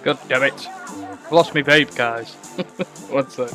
God damn it. I've lost my vape, guys. One sec.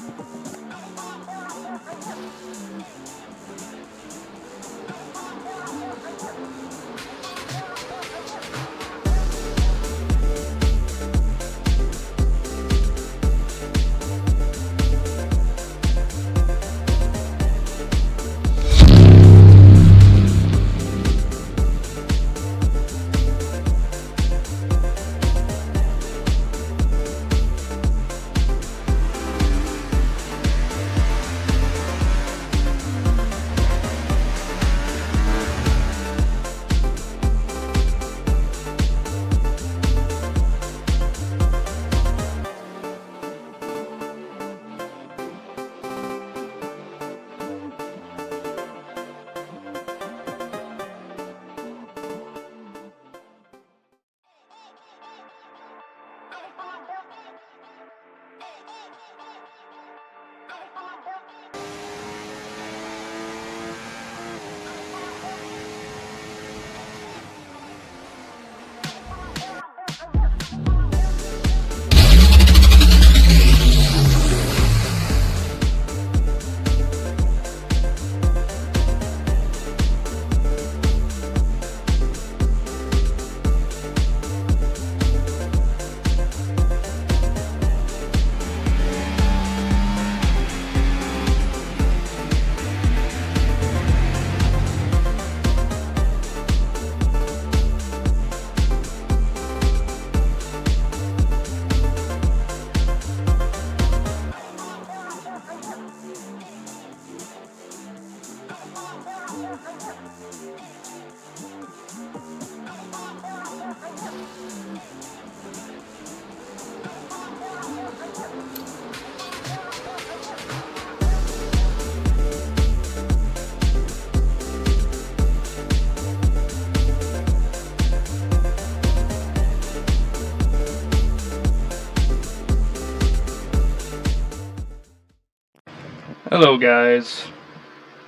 Hello, guys.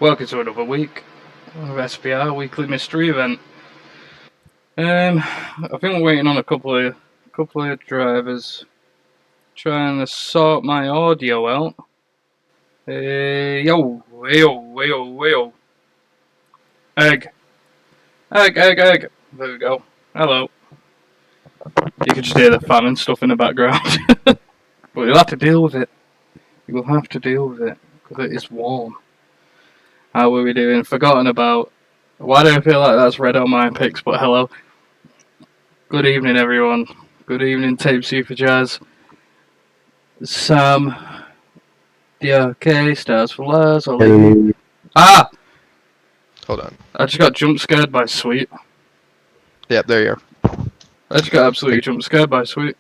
Welcome to another week of SPR Weekly Mystery Event. I think we're waiting on a couple of drivers trying to sort my audio out. Yo. Egg. There we go. Hello. You can just hear the fan and stuff in the background. But you'll have to deal with it. You will have to deal with it, because it is warm. How are we doing? Forgotten about. Why do I feel like that's red on my pics, but hello. Good evening, everyone. Good evening, Tape Super Jazz. Sam. Yeah, okay, Stars for Lars. Ah! Hold on. I just got jump scared by Sweet. Yep, there you are. I just got absolutely jump scared by Sweet.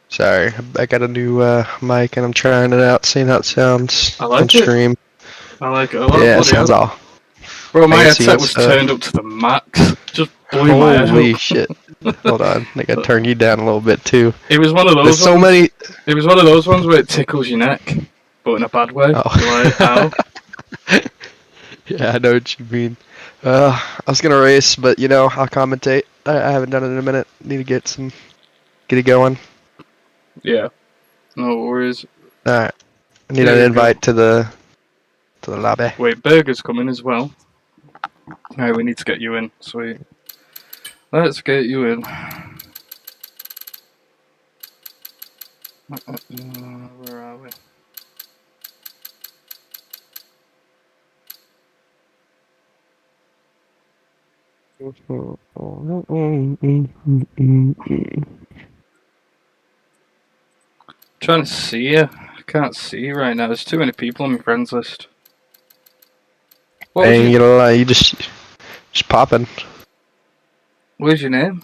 Sorry, I got a new mic and I'm trying it out, seeing how it sounds I like on stream. I like it a lot. Yeah, it sounds all. Bro, my headset was turned up to the max. Just blew my head up. Holy shit. Hold on, I gotta turn you down a little bit too. It was one of those There's so many. It was one of those ones where it tickles your neck, but in a bad way. Oh. You're like, ow. Yeah, I know what you mean. I was gonna race, but you know, I'll commentate. I haven't done it in a minute. Need to get it going. Yeah. No worries. Alright. I need an invite to the lobby. Wait, Burger's coming as well. Alright, we need to get you in. Sweet. Let's get you in. Where are we? Trying to see you. I can't see you right now. There's too many people on my friends list. I ain't gonna lie, you just popping. What's your name?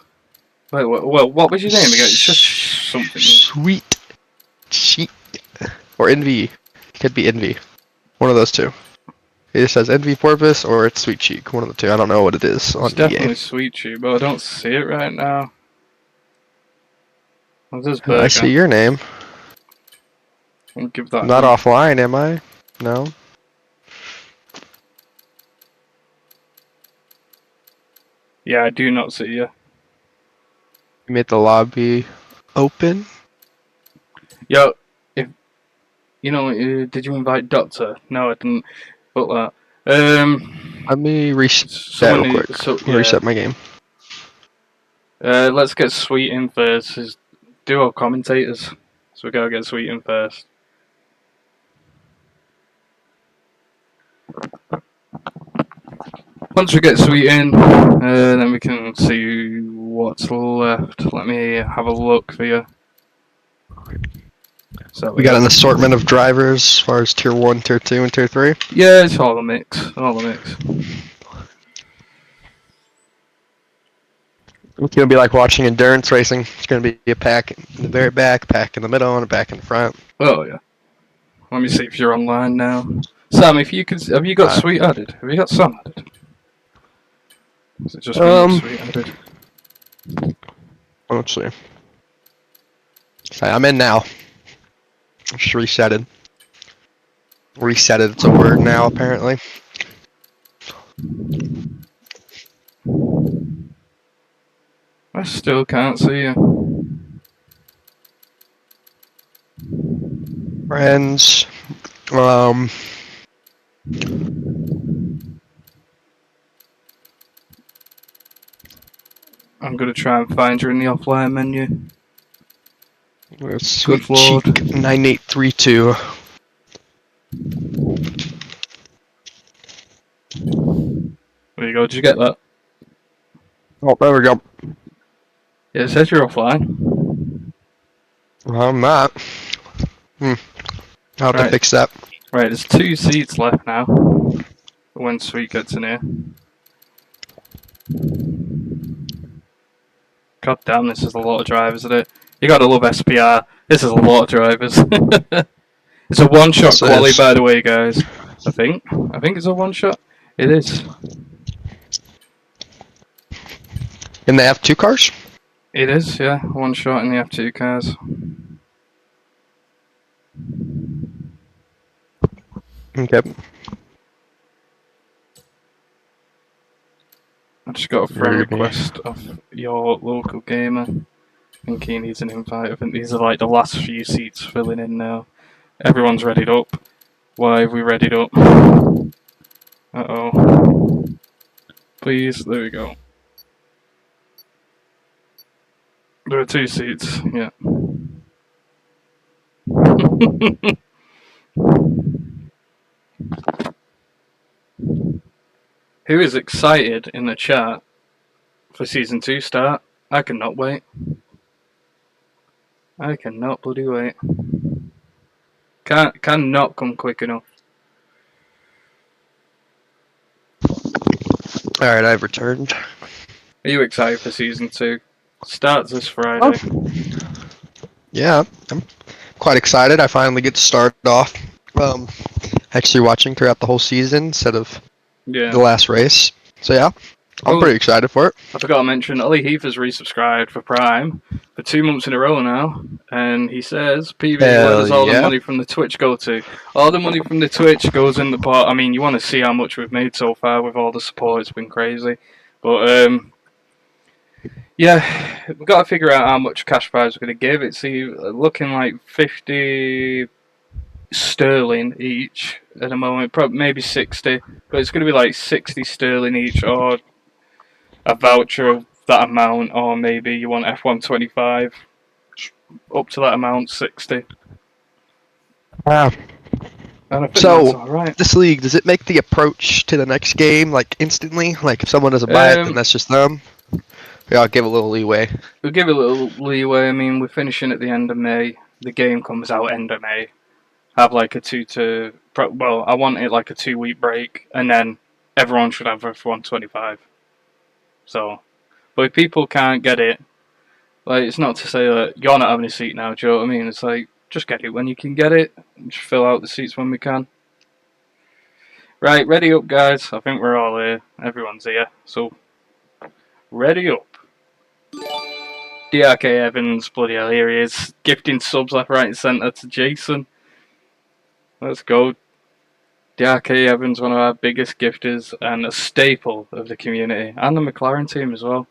Wait, what was your name again? It's just something. Sweet Cheek. Or Envy. It could be Envy. One of those two. It either says Envy Porpoise or it's Sweet Cheek. One of the two. I don't know what it is on It's definitely Sweet Cheek, but I don't see it right now. I see your name. I'll give that. I'm not offline, am I? No. Yeah, I do not see you. You made the lobby. open. Yo, if did you invite Doctor? No, I didn't. Put that. Let me reset Someone real quick. yeah. Reset my game. Let's get Sweet in first. Is duo commentators, so we gotta get Sweet in first. Once we get Sweet in, then we can see what's left. Let me have a look for you. So We got an assortment of drivers as far as tier 1, tier 2, and tier 3. Yeah, it's all a mix. All a mix. It's gonna be like watching endurance racing. It's gonna be a pack in the very back, pack in the middle, and a pack in the front. Oh yeah. Let me see if you're online now. Sam, if you could, have you got Sweet added? Have you got Sam added? Is it just me Sweet added? Let's see. Okay, I'm in now. Just resetted. Resetted, it's a word now, apparently. I still can't see you. Friends. I'm gonna try and find you in the offline menu. Sweet Lord. Cheek 9832. There you go. Did you get that? Oh, there we go. Yeah, it says you're offline. I'm not. I'll have to fix that. Right, there's 2 seats left now. When Sweet gets in here. God damn, this is a lot of drivers, isn't it? You gotta love SPR. This is a lot of drivers. It's a one-shot quali, by the way, guys. I think it's a one-shot. It is. In the F2 cars? It is, yeah. One shot in the F2 cars. Okay. I just got a friend request of your local gamer. I think he needs an invite. I think these are like the last few seats filling in now. Everyone's readied up. Why have we readied up? Uh-oh. Please, there we go. There are 2 seats, yeah. Who is excited in the chat for Season 2 start? I cannot wait. I cannot bloody wait. Cannot come quick enough. Alright, I've returned. Are you excited for Season 2? Starts this Friday. Yeah, I'm quite excited. I finally get to start off actually watching throughout the whole season instead of the last race. So yeah, I'm pretty excited for it. I forgot to mention, Ollie Heath has resubscribed for Prime for 2 months in a row now, and he says, PV, where does all the money from the Twitch go to? All the money from the Twitch goes in the pot. I mean, you want to see how much we've made so far with all the support. It's been crazy. But, yeah, we've got to figure out how much cash prize we're going to give. It's looking like 50 sterling each at the moment, probably maybe 60, but it's going to be like 60 sterling each, or a voucher of that amount, or maybe you want F125 up to that amount, 60. Wow. And I think So, that's alright. this league, does it make the approach to the next game, like, instantly? Like, if someone doesn't buy it, then that's just them? Yeah, I'll give a little leeway. We'll give it a little leeway. I mean, we're finishing at the end of May. The game comes out end of May. Have like a well, I want it like a 2-week break, and then everyone should have F125. So, but if people can't get it, like, it's not to say that you're not having a seat now, do you know what I mean? It's like, just get it when you can get it, and just fill out the seats when we can. Right, ready up, guys. I think we're all here. Everyone's here. So, ready up. DRK Evans, bloody hell, here he is. Gifting subs left, right, and centre to Jason. Let's go. DRK Evans, one of our biggest gifters and a staple of the community. And the McLaren team as well.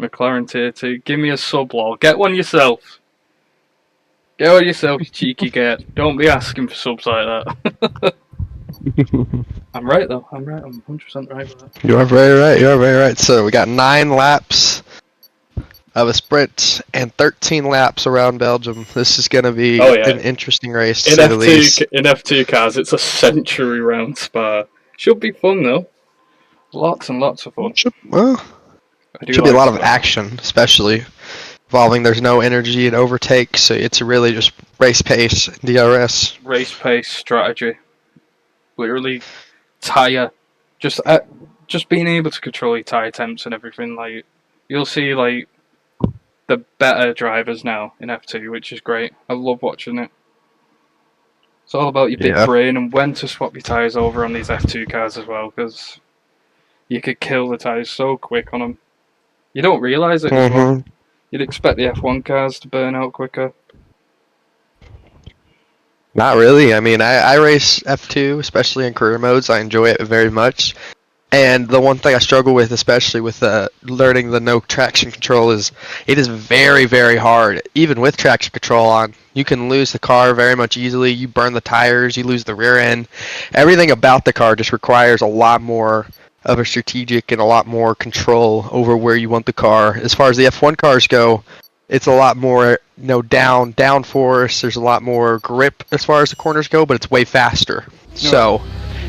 McLaren tier 2. Give me a sub, lol. Get one yourself. Go yourself, you cheeky cat. Don't be asking for subs like that. I'm right though. I'm right. I'm 100% right with that. You are very right. You are very right. So we got 9 laps of a sprint and 13 laps around Belgium. This is going to be an interesting race, to say the least. In F2 cars, it's a century round Spa. Should be fun though. Lots and lots of fun. Should be a lot of action, especially involving there's no energy and overtake, so it's really just race pace, DRS. Race pace strategy. Literally, tire. Just being able to control your tire temps and everything. Like, you'll see like the better drivers now in F2, which is great. I love watching it. It's all about your big brain and when to swap your tires over on these F2 cars as well, because you could kill the tires so quick on them. You don't realise it as well. You'd expect the F1 cars to burn out quicker. Not really. I mean, I race F2, especially in career modes. I enjoy it very much. And the one thing I struggle with, especially with learning the no traction control, is it is very, very hard. Even with traction control on, you can lose the car very much easily. You burn the tires, you lose the rear end. Everything about the car just requires a lot more of a strategic and a lot more control over where you want the car. As far as the F1 cars go, it's a lot more, down force. There's a lot more grip as far as the corners go, but it's way faster. So,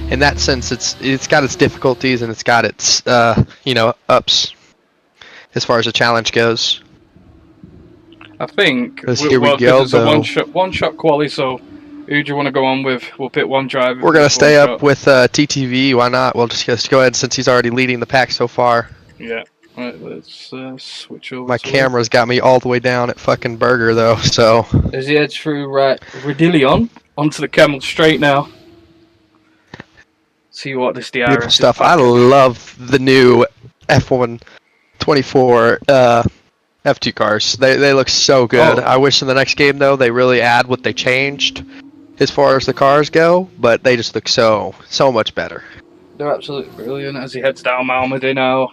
in that sense, it's got its difficulties and it's got its ups as far as the challenge goes. I think here we go. It's a one shot quali. So, who do you want to go on with? We'll pick one driver. We're gonna stay up with TTV. Why not? We'll just go ahead since he's already leading the pack so far. Yeah. Right, let's switch over. My camera's got me all the way down at fucking Burger though, so. As he heads through Radillion onto the Camel Straight now. See what this DRS beautiful stuff. I love the new F1 24 F2 cars. They look so good. I wish in the next game though they really add what they changed as far as the cars go, but they just look so much better. They're absolutely brilliant as he heads down Malmedy now.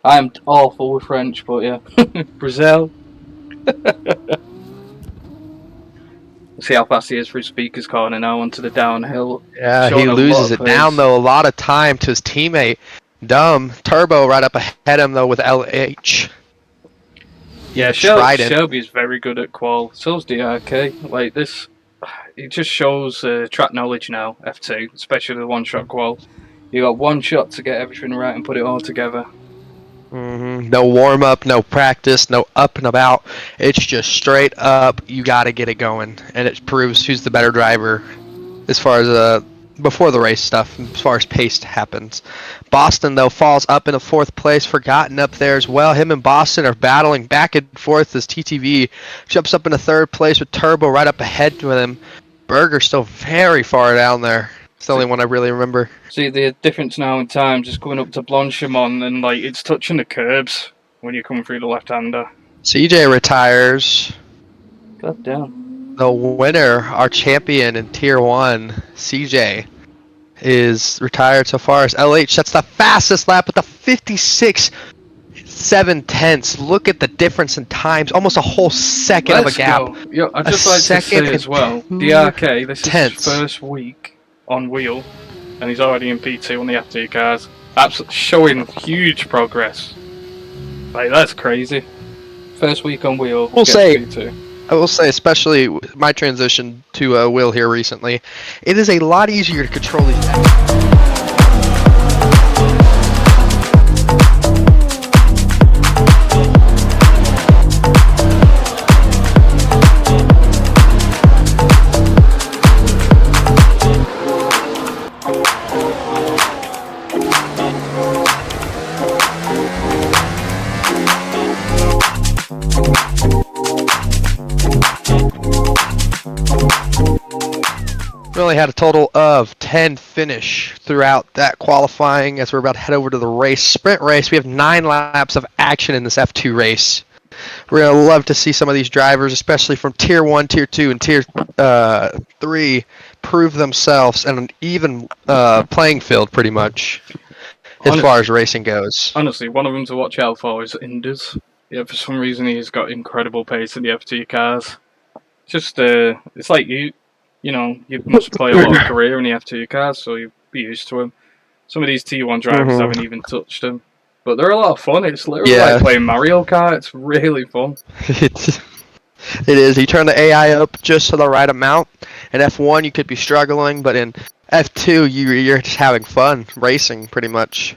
I'm awful with French, but yeah. Brazil. See how fast he is for his speaker's corner now onto the downhill. Yeah, he loses it down though a lot of time to his teammate. Turbo right up ahead of him though with LH. Yeah, Shelby's very good at qual. So's DRK. Like this, it just shows track knowledge now. F2, especially the one-shot qual. You got one shot to get everything right and put it all together. No warm up, no practice, no up and about. It's just straight up. You got to get it going, and it proves who's the better driver as far as before the race stuff. As far as pace happens, Boston though falls up into 4th place, forgotten up there as well. Him and Boston are battling back and forth as TTV jumps up into 3rd place with Turbo right up ahead with him. Berger's still very far down there. It's the only one I really remember. See the difference now in time, just going up to Blanchimont and like it's touching the curbs when you're coming through the left-hander. CJ retires. God damn. The winner, our champion in Tier 1, CJ, is retired so far as LH. That's the fastest lap with the 56.7. Look at the difference in times. Almost a whole second of a gap. Yeah, I'd just like to say as well, DRK, this is his first week on wheel, and he's already in P2 on the F2 cars. Absolutely showing huge progress. Like, that's crazy. First week on wheel, P2. I will say, especially my transition to wheel here recently, it is a lot easier to control these. We only had a total of 10 finish throughout that qualifying as we're about to head over to the race. Sprint race, we have 9 laps of action in this F2 race. We're going to love to see some of these drivers, especially from Tier 1, Tier 2, and Tier 3, prove themselves in an even playing field pretty much as far as racing goes. Honestly, one of them to watch out for is Indus. Yeah, for some reason he's got incredible pace in the F2 cars. Just it's like you know, you must play a lot of career in the F2 cars, so you'll be used to them. Some of these T1 drivers haven't even touched them, but they're a lot of fun. It's literally like playing Mario Kart. It's really fun. It is. You turn the AI up just to the right amount. In F1, you could be struggling, but in F2, you're just having fun racing, pretty much.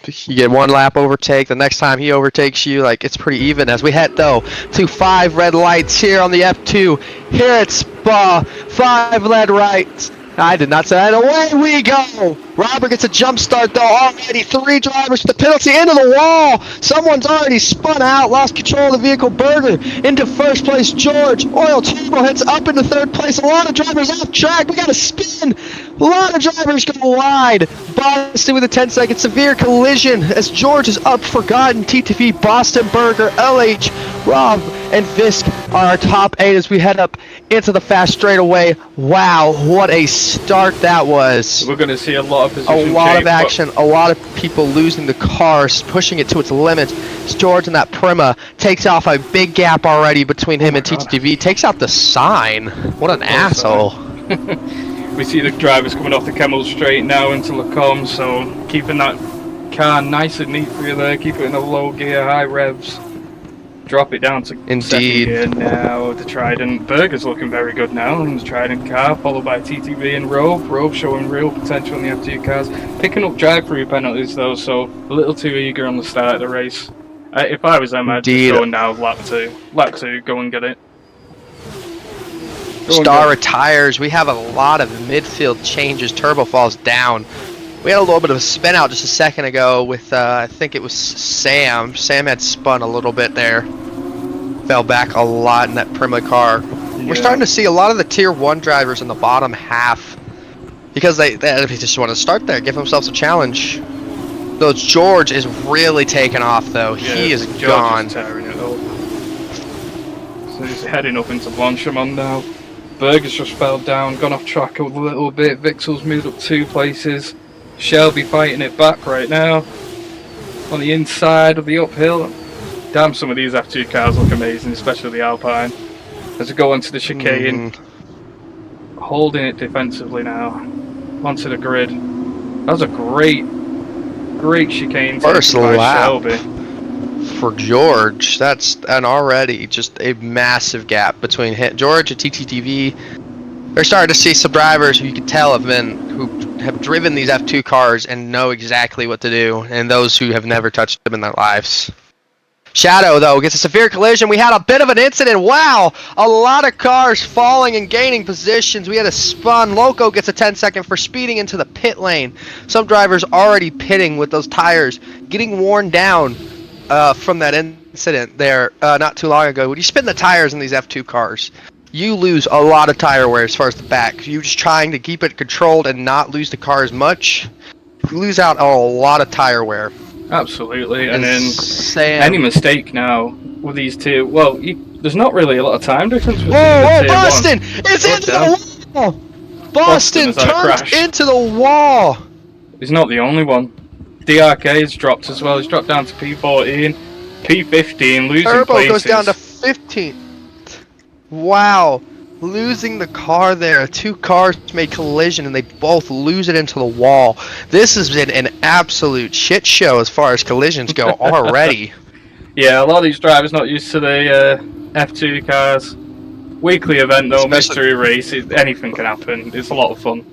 You get one lap overtake. The next time he overtakes you, like, it's pretty even. As we head though to 5 red lights here on the F2. Here at Spa, 5 red lights. I did not say that. Away we go. Robert gets a jump start though already. 3 drivers with the penalty into the wall. Someone's already spun out, lost control of the vehicle. Berger into first place. George, Oil Turbo hits up into 3rd place. A lot of drivers off track. We got a spin. A lot of drivers go wide. Boston with a 10-second severe collision as George is up forgotten. TTV, Boston, Berger, LH, Rob, and Fisk are our top 8 as we head up into the fast straightaway. Wow, what a start that was. We're going to see a lot of position A lot of action, a lot of people losing the cars, pushing it to its limits. George in that Prima takes off a big gap already between him and TTV. Takes out the sign. What an asshole. We see the drivers coming off the Camel Straight now into Lacombe, so keeping that car nice and neat for you there. Keep it in a low gear, high revs. Drop it down to second gear now. The Trident. Berger's looking very good now in the Trident car, followed by TTV and Rove. Rove showing real potential in the F2 cars. Picking up drive-through penalties though, so a little too eager on the start of the race. If I was them, I'd just go now lap 2. Lap 2, go and get it. Star retires. We have a lot of midfield changes. Turbo falls down. We had a little bit of a spin out just a second ago with, I think it was Sam. Sam had spun a little bit there. Fell back a lot in that Prima car. Yeah. We're starting to see a lot of the Tier 1 drivers in the bottom half. Because they just want to start there, give themselves a challenge. Though George is really taking off, though. Yeah, he is gone. Is tearing it up. So he's heading up into Blanchimont now. Berger's just fell down, gone off track a little bit. Vixel's moved up 2 places. Shelby fighting it back right now. On the inside of the uphill. Damn, some of these F2 cars look amazing, especially the Alpine. As we go onto the chicane. Holding it defensively now. Onto the grid. That was a great chicane first by lap Shelby. For George. That's already just a massive gap between George and TTTV. They're starting to see some drivers who you can tell who have driven these F2 cars and know exactly what to do, and those who have never touched them in their lives. Shadow, though, gets a severe collision. We had a bit of an incident. Wow! A lot of cars falling and gaining positions. We had a spun. Loco gets a 10-second for speeding into the pit lane. Some drivers already pitting with those tires, getting worn down from that incident there not too long ago. When you spin the tires in these F2 cars, you lose a lot of tire wear as far as the back. You're just trying to keep it controlled and not lose the car as much. You lose out on a lot of tire wear. Absolutely, and then any mistake now with these two, well, there's not really a lot of time difference between the Tier Boston! It's into the wall! Boston turns into the wall! He's not the only one. DRK has dropped as well. He's dropped down to P14, P15, losing Turbo places. Goes down to 15th. Wow. Losing the car there. 2 cars made collision and they both lose it into the wall. This has been an absolute shit show as far as collisions go already. Yeah, a lot of these drivers not used to the F2 cars. Weekly event though, mystery race, anything can happen. It's a lot of fun.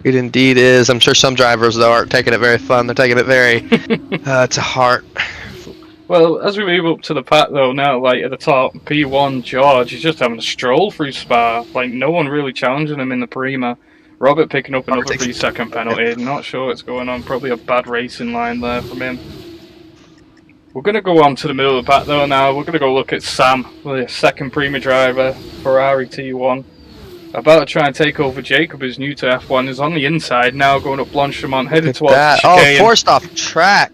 It indeed is. I'm sure some drivers though aren't taking it very fun. They're taking it very to heart. Well, as we move up to the pack though now, like at the top, P1 George, he's just having a stroll through Spa. Like no one really challenging him in the Prima. Robert picking up another 3-second penalty. Not sure what's going on. Probably a bad racing line there from him. We're going to go on to the middle of the pack though now. We're going to go look at Sam, the second Prima driver, Ferrari T1. About to try and take over Jacob, who's new to F1. Is on the inside now, going up Blanchimont, headed towards the chicane. Oh, forced off track.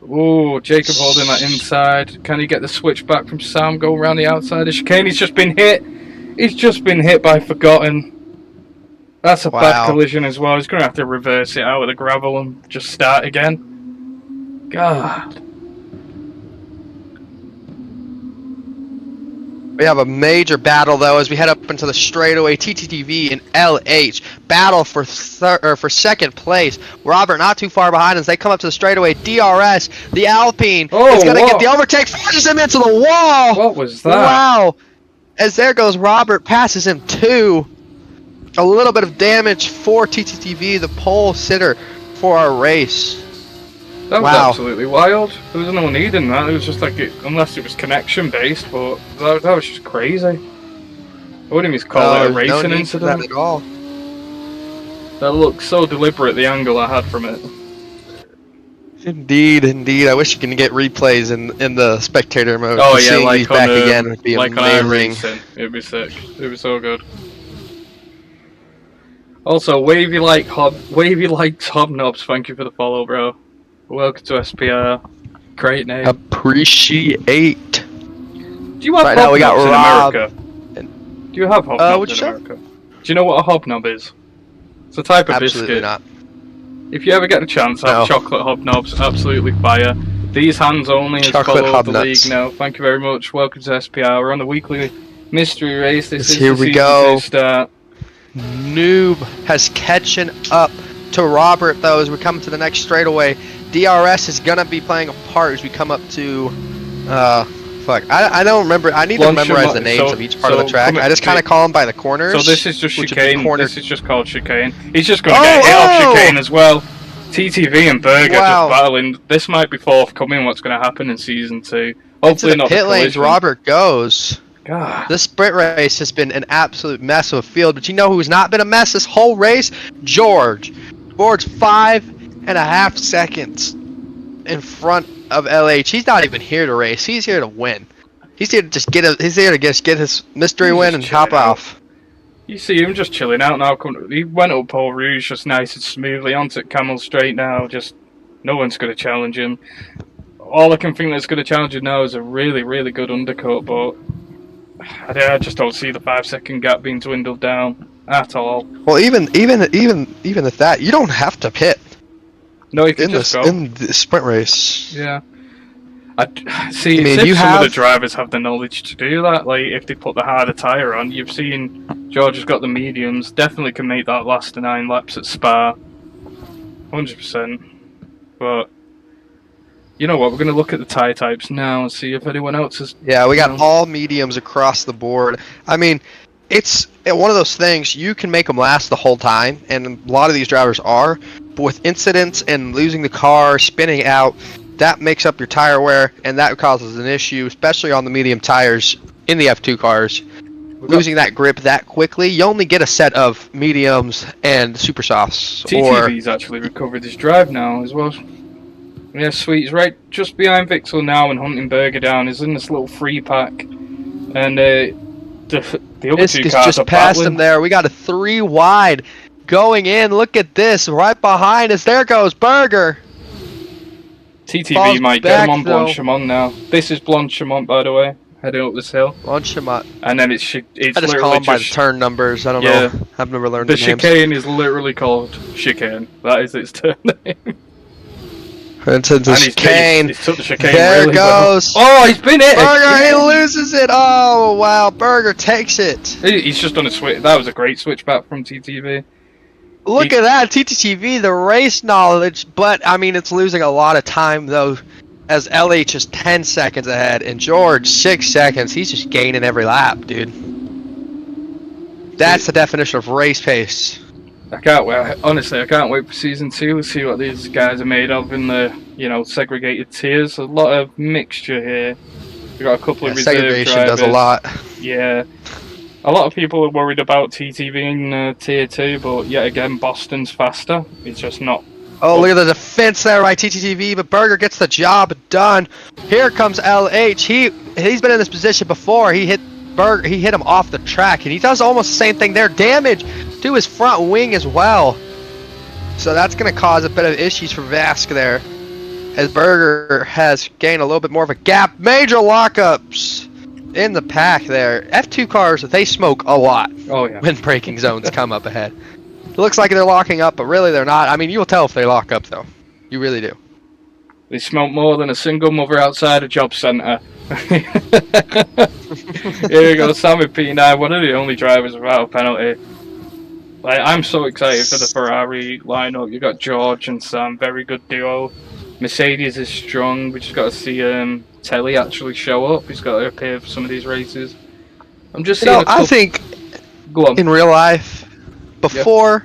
Oh, Jacob holding that inside. Can he get the switch back from Sam? Go around the outside of chicane. He's just been hit. He's just been hit by Forgotten. That's a bad collision as well. He's going to have to reverse it out of the gravel and just start again. God. We have a major battle though as we head up into the straightaway. TTTV and LH battle for second place. Robert not too far behind as they come up to the straightaway. DRS, the Alpine, is going to get the overtake, forces him into the wall. What was that? Wow. As there goes Robert, passes him too. A little bit of damage for TTTV, the pole sitter for our race. That was absolutely wild. There was no need in that. It was just like, unless it was connection based, but that was just crazy. I wouldn't even call it a racing incident. That at all. That looked so deliberate, the angle I had from it. Indeed, indeed. I wish you can get replays in the spectator mode. Oh yeah, seeing like these on back again would be like amazing. on iRacing. It'd be sick. It'd be so good. Also, wavy like Hobnobs, thank you for the follow, bro. Welcome to SPR. Great name. Appreciate. Do you have hobnobs in America? Do you have hobnobs in America? Do you know what a hobnob is? It's a type of Absolutely biscuit. Not. If you ever get a chance, have chocolate hobnobs. Absolutely fire. These hands only as follow the league now. Thank you very much. Welcome to SPR. We're on the weekly mystery race. This is here the we go. Start. Noob has catching up to Robert though as we come to the next straightaway. DRS is gonna be playing a part as we come up to I don't remember. I need to memorize the names of each part of the track. I just kind of call them by the corners. So this is just chicane. This is just called chicane. He's just going to get hit off chicane as well. TTV and Berger just battling. This might be forthcoming. What's going to happen in season 2? Hopefully not. Pit lanes. Robert goes. God. This sprint race has been an absolute mess of a field, but you know who's not been a mess this whole race? George. George 5.5 seconds in front of LH. He's not even here to race. He's here to win. He's here to just get his mystery win and top off. You see him just chilling out now. He went up Pole Rouge just nice and smoothly onto Camel Straight now. Just no one's going to challenge him. All I can think that's going to challenge him now is a really, really good undercut, but I just don't see the 5-second gap being dwindled down at all. Well, even at that, you don't have to pit. No, you can just go. In the sprint race. Yeah. See, if some of the drivers have the knowledge to do that, like if they put the harder tyre on, you've seen George has got the mediums, definitely can make that last 9 laps at Spa. 100%. But, you know what, we're going to look at the tyre types now and see if anyone else is... Yeah, we got all mediums across the board. I mean, it's one of those things, you can make them last the whole time, and a lot of these drivers are, but with incidents and losing the car, spinning out, that makes up your tire wear, and that causes an issue, especially on the medium tires in the F2 cars. Losing that grip that quickly, you only get a set of mediums and super softs. TTV's actually recovered his drive now as well. Yeah, sweet. He's right just behind Vixel now and hunting Berger down. He's in this little free pack. And the other two cars just are past battling. him there. We got a 3 wide going in. Look at this. Right behind us. There goes Berger. TTV might get him on Blanchimont now. This is Blanchimont, by the way, heading up this hill. Blanchimont. And then it's I just call them by the turn numbers. I don't know. I've never learned the names. The chicane is literally called chicane. That is its turn name. Into the chicane. He's took the chicane there really goes. Well. Oh, he's been hit. Berger, he loses it. Oh, wow. Berger takes it. He's just done a switch. That was a great switchback from TTV. Look at that, TTTV, the race knowledge, but, I mean, it's losing a lot of time, though, as LH is 10 seconds ahead, and George, 6 seconds. He's just gaining every lap, dude. That's the definition of race pace. I can't wait. Honestly, I can't wait for Season 2 to see what these guys are made of in the, segregated tiers. A lot of mixture here. We've got a couple of reserve segregation drivers. Does a lot. Yeah. A lot of people are worried about TTV in Tier 2, but yet again, Boston's faster. It's just not... Oh, look at the defense there by TTTV, but Berger gets the job done. Here comes LH. He's been in this position before. He hit Berger. He hit him off the track, and he does almost the same thing there. Damage to his front wing as well. So that's going to cause a bit of issues for Vask there, as Berger has gained a little bit more of a gap. Major lockups in the pack there. F2 cars, they smoke a lot when braking zones come up ahead. It looks like they're locking up, but really they're not. I mean, you will tell if they lock up, though. You really do. They smoke more than a single mother outside a job centre. Here we go, Sam with P9, one of the only drivers without a penalty. Like, I'm so excited for the Ferrari lineup. You got George and Sam, very good duo. Mercedes is strong. We just got to see Telly actually show up. He's got to appear for some of these races. I'm just seeing a couple. I think Go on. in real life, before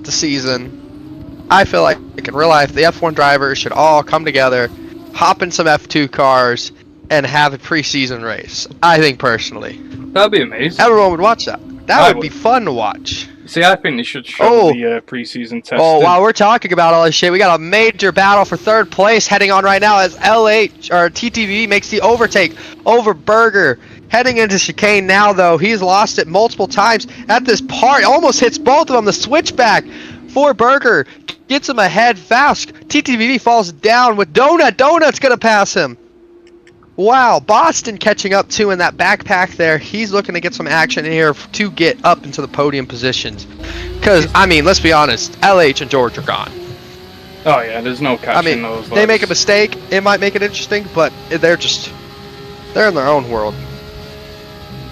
the season, I feel like in real life the F1 drivers should all come together, hop in some F2 cars, and have a preseason race. I think personally. That'd be amazing. Everyone would watch that. That would be fun to watch. See, I think they should show the preseason testing. Oh, while we're talking about all this shit, we got a major battle for third place heading on right now as TTV makes the overtake over Berger. Heading into chicane now, though. He's lost it multiple times at this part. Almost hits both of them. The switchback for Berger gets him ahead fast. TTV falls down with Donut. Donut's going to pass him. Wow, Boston catching up too in that backpack there. He's looking to get some action in here to get up into the podium positions. Because, I mean, let's be honest, LH and George are gone. Oh, yeah, there's no catching those. They make a mistake, it might make it interesting, but they're in their own world.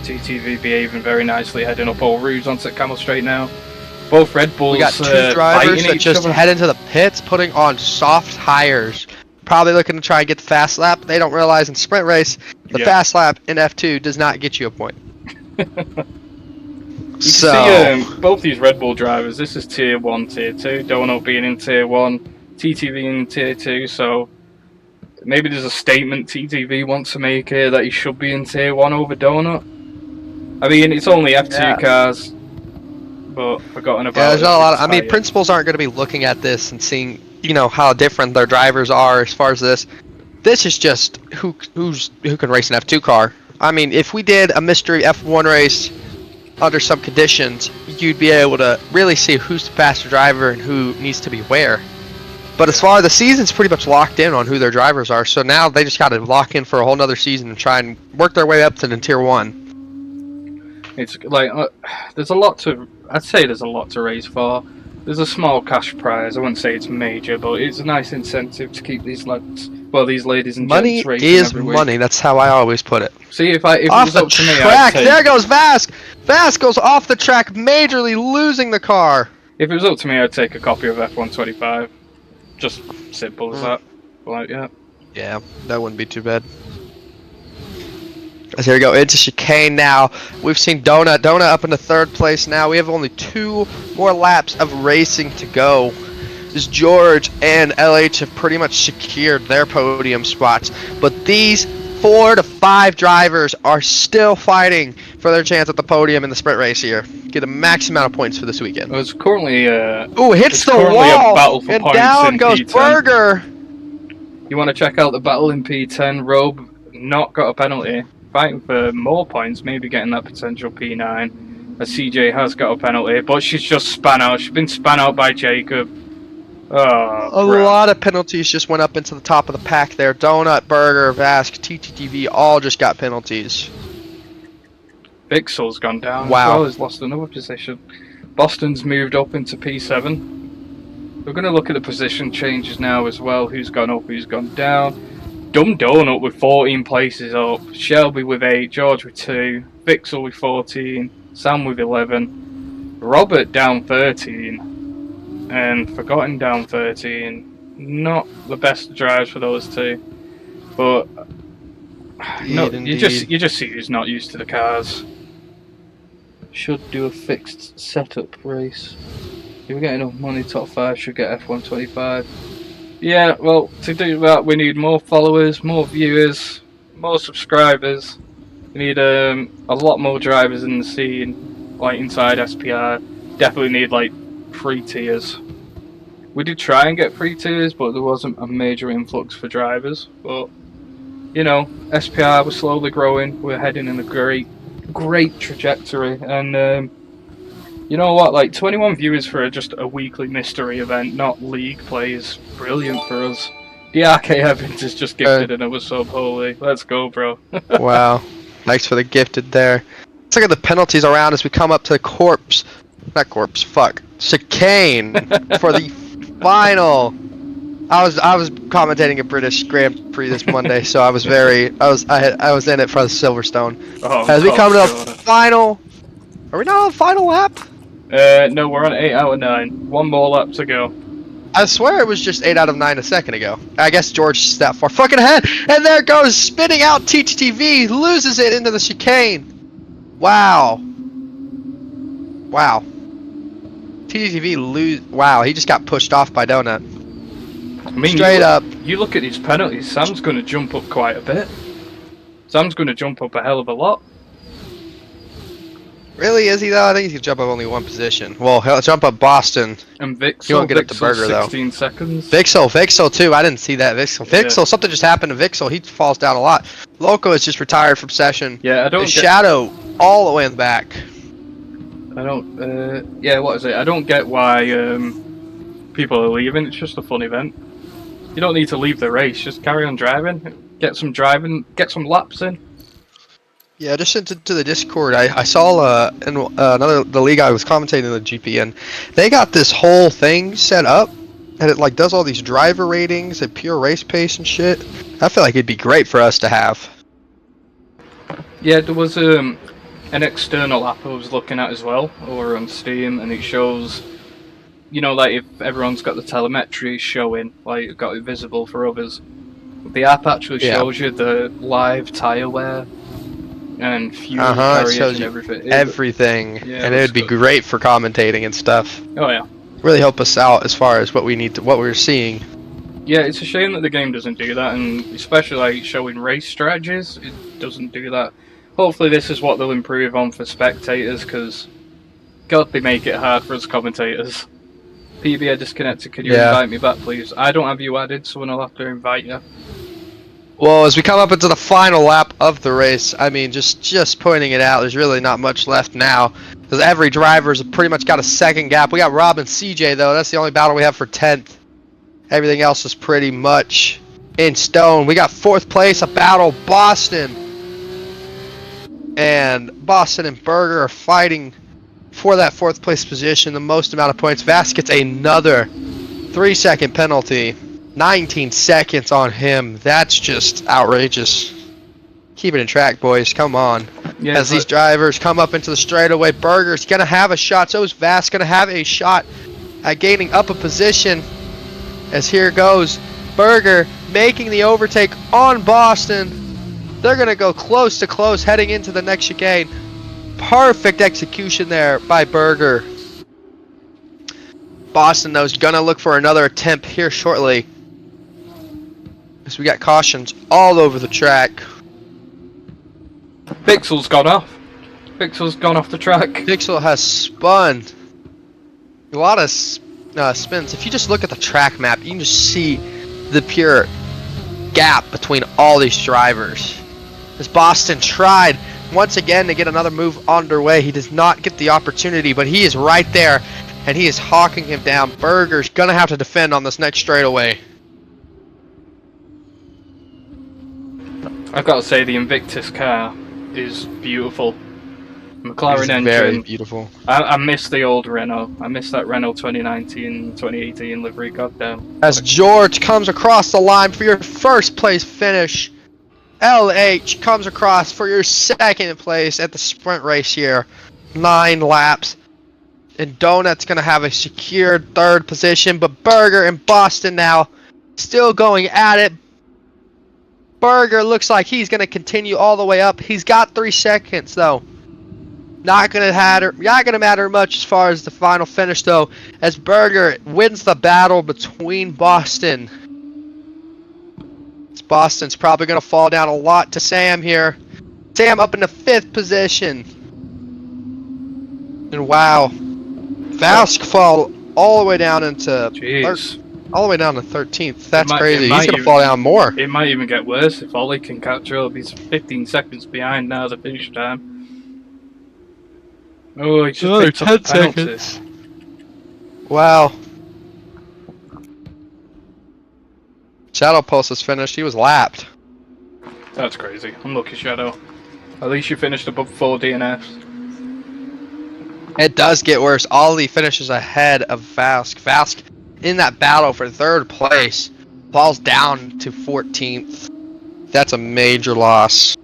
TTV behaving very nicely, heading up all routes onto Camel Straight now. Both Red Bulls. We got two drivers that just head into the pits, putting on soft tires. Probably looking to try and get the fast lap. They don't realize in sprint race, the fast lap in F2 does not get you a point. You can see both these Red Bull drivers. This is Tier 1, Tier 2. Donut being in Tier 1, TTV in Tier 2. So maybe there's a statement TTV wants to make here that he should be in Tier 1 over Donut. I mean, it's only F2 cars, but forgotten about. Yeah, there's not a lot of, I mean, principals aren't going to be looking at this and seeing, you know, how different their drivers are as far as this. This is just who can race an F2 car. I mean, if we did a mystery F1 race under some conditions, you'd be able to really see who's the faster driver and who needs to be where. But as far as the season's pretty much locked in on who their drivers are, so now they just got to lock in for a whole nother season and try and work their way up to the Tier 1. It's like, there's a lot to, I'd say there's a lot to race for. There's a small cash prize. I wouldn't say it's major, but it's a nice incentive to keep these lads, well, these ladies and gents racing money is every week. money. That's how I always put it. See, if it off was the up to me, track, I'd there goes Vask. Vask goes off the track, majorly losing the car. If it was up to me, I'd take a copy of F125. Just simple as that. Like, yeah, that wouldn't be too bad. As here we go into chicane now. We've seen Donut up into third place now. We have only 2 more laps of racing to go. As George and LH have pretty much secured their podium spots, but these 4 to 5 drivers are still fighting for their chance at the podium in the sprint race here. Get a max amount of points for this weekend. It's currently hits the wall, and down goes P10. Berger. You want to check out the battle in P10? Robe not got a penalty. Fighting for more points, maybe getting that potential P9. As CJ has got a penalty, but she's just span out. She's been span out by Jacob. A lot of penalties just went up into the top of the pack there. Donut, Berger, Vask, TTTV all just got penalties. Vixel's gone down. Wow. As well. He's lost another position. Boston's moved up into P7. We're going to look at the position changes now as well. Who's gone up, who's gone down. Dumb Donut with 14 places up, Shelby with 8, George with 2, Vixel with 14, Sam with 11, Robert down 13, and Forgotten down 13. Not the best drives for those two, but no, you just see who's not used to the cars. Should do a fixed setup race. If we get enough money, top 5 should get F125. Yeah, well, to do that we need more followers, more viewers, more subscribers. We need a lot more drivers in the scene, like inside SPR. Definitely need like 3 tiers. We did try and get 3 tiers, but there wasn't a major influx for drivers. But, you know, SPR was slowly growing. We're heading in a great trajectory. And you know what, like 21 viewers for just a weekly mystery event, not league play, is brilliant for us. The RK Evans is just gifted another sub, holy. Let's go, bro. Wow. Thanks for the gifted there. Let's look at the penalties around as we come up to chicane for the final I was commentating a British Grand Prix this Monday, so I was in it for the Silverstone. Oh, As we top come to the scorer. final, are we now on the final lap? No, we're on 8 out of 9. One more lap to go. I swear it was just 8 out of 9 a second ago. I guess George is that far fucking ahead, and there goes spinning out TTTV, loses it into the chicane. Wow. Wow. Wow, he just got pushed off by Donut. I mean, Straight up. You look at his penalties, Sam's going to jump up quite a bit. Sam's going to jump up a hell of a lot. Really, is he though? I think he can jump up only one position. Well, he'll jump up Boston. And Vixel, he won't get up to Berger 16 though. seconds. Vixel too. I didn't see that. Vixel, something just happened to Vixel. He falls down a lot. Loco is just retired from session. Yeah, I don't. The Shadow all the way in the back. I don't. Yeah, what is it? I don't get why people are leaving. It's just a fun event. You don't need to leave the race. Just carry on driving. Get some laps in. Yeah, just into the Discord. I saw in the league I was commentating the GP, and they got this whole thing set up, and it like does all these driver ratings and pure race pace and shit. I feel like it'd be great for us to have. Yeah, there was an external app I was looking at as well, over on Steam, and it shows, you know, like if everyone's got the telemetry showing, like got it visible for others. The app actually shows you the live tire wear and fuel carriage and everything. Everything, yeah, and it would be great for commentating and stuff. Oh yeah. Really help us out as far as what we're seeing. Yeah, it's a shame that the game doesn't do that, and especially like showing race strategies, it doesn't do that. Hopefully this is what they'll improve on for spectators, because God, they make it hard for us commentators. PBA disconnected, can you invite me back please? I don't have you added, so I'll have to invite you. Well, as we come up into the final lap of the race, I mean, just pointing it out, there's really not much left now, because every driver's pretty much got a second gap. We got Rob and CJ, though. That's the only battle we have for 10th. Everything else is pretty much in stone. We got 4th place, a battle, Boston. And Boston and Berger are fighting for that 4th place position, the most amount of points. Vask gets another 3-second penalty. 19 seconds on him. That's just outrageous. Keep it in track, boys. Come on. Yeah, as these drivers come up into the straightaway, Berger's going to have a shot. So is Vask going to have a shot at gaining up a position. As here goes Berger making the overtake on Boston. They're going to go close to close heading into the next chicane. Perfect execution there by Berger. Boston, though, is going to look for another attempt here shortly. As we got cautions all over the track. Vixel's gone off. Vixel's gone off the track. Vixel has spun. A lot of spins. If you just look at the track map, you can just see the pure gap between all these drivers. As Boston tried once again to get another move underway, he does not get the opportunity, but he is right there, and he is hawking him down. Berger's gonna have to defend on this next straightaway. I've got to say, the Invictus car is beautiful. McLaren engine. Very beautiful. I miss the old Renault. I miss that Renault 2019, 2018 livery, goddamn. As George comes across the line for your 1st place finish, LH comes across for your 2nd place at the sprint race here. 9 laps. And Donut's going to have a secured 3rd position, but Berger and Boston now still going at it. Berger looks like he's going to continue all the way up. He's got 3 seconds, though. Not going to matter much as far as the final finish, though, as Berger wins the battle between Boston. Boston's probably going to fall down a lot to Sam here. Sam up in the 5th position. And wow. Vask fall all the way down into... Jeez. All the way down to 13th. That's crazy. He's going to fall down more. It might even get worse if Ollie can catch up. He's 15 seconds behind now the finish time. Oh, he's just picked up 10 seconds. Wow. Shadow Pulse is finished. He was lapped. That's crazy. Unlucky, Shadow. At least you finished above 4 DNFs. It does get worse. Ollie finishes ahead of Vask. Vask in that battle for 3rd place. falls down to 14th. That's a major loss.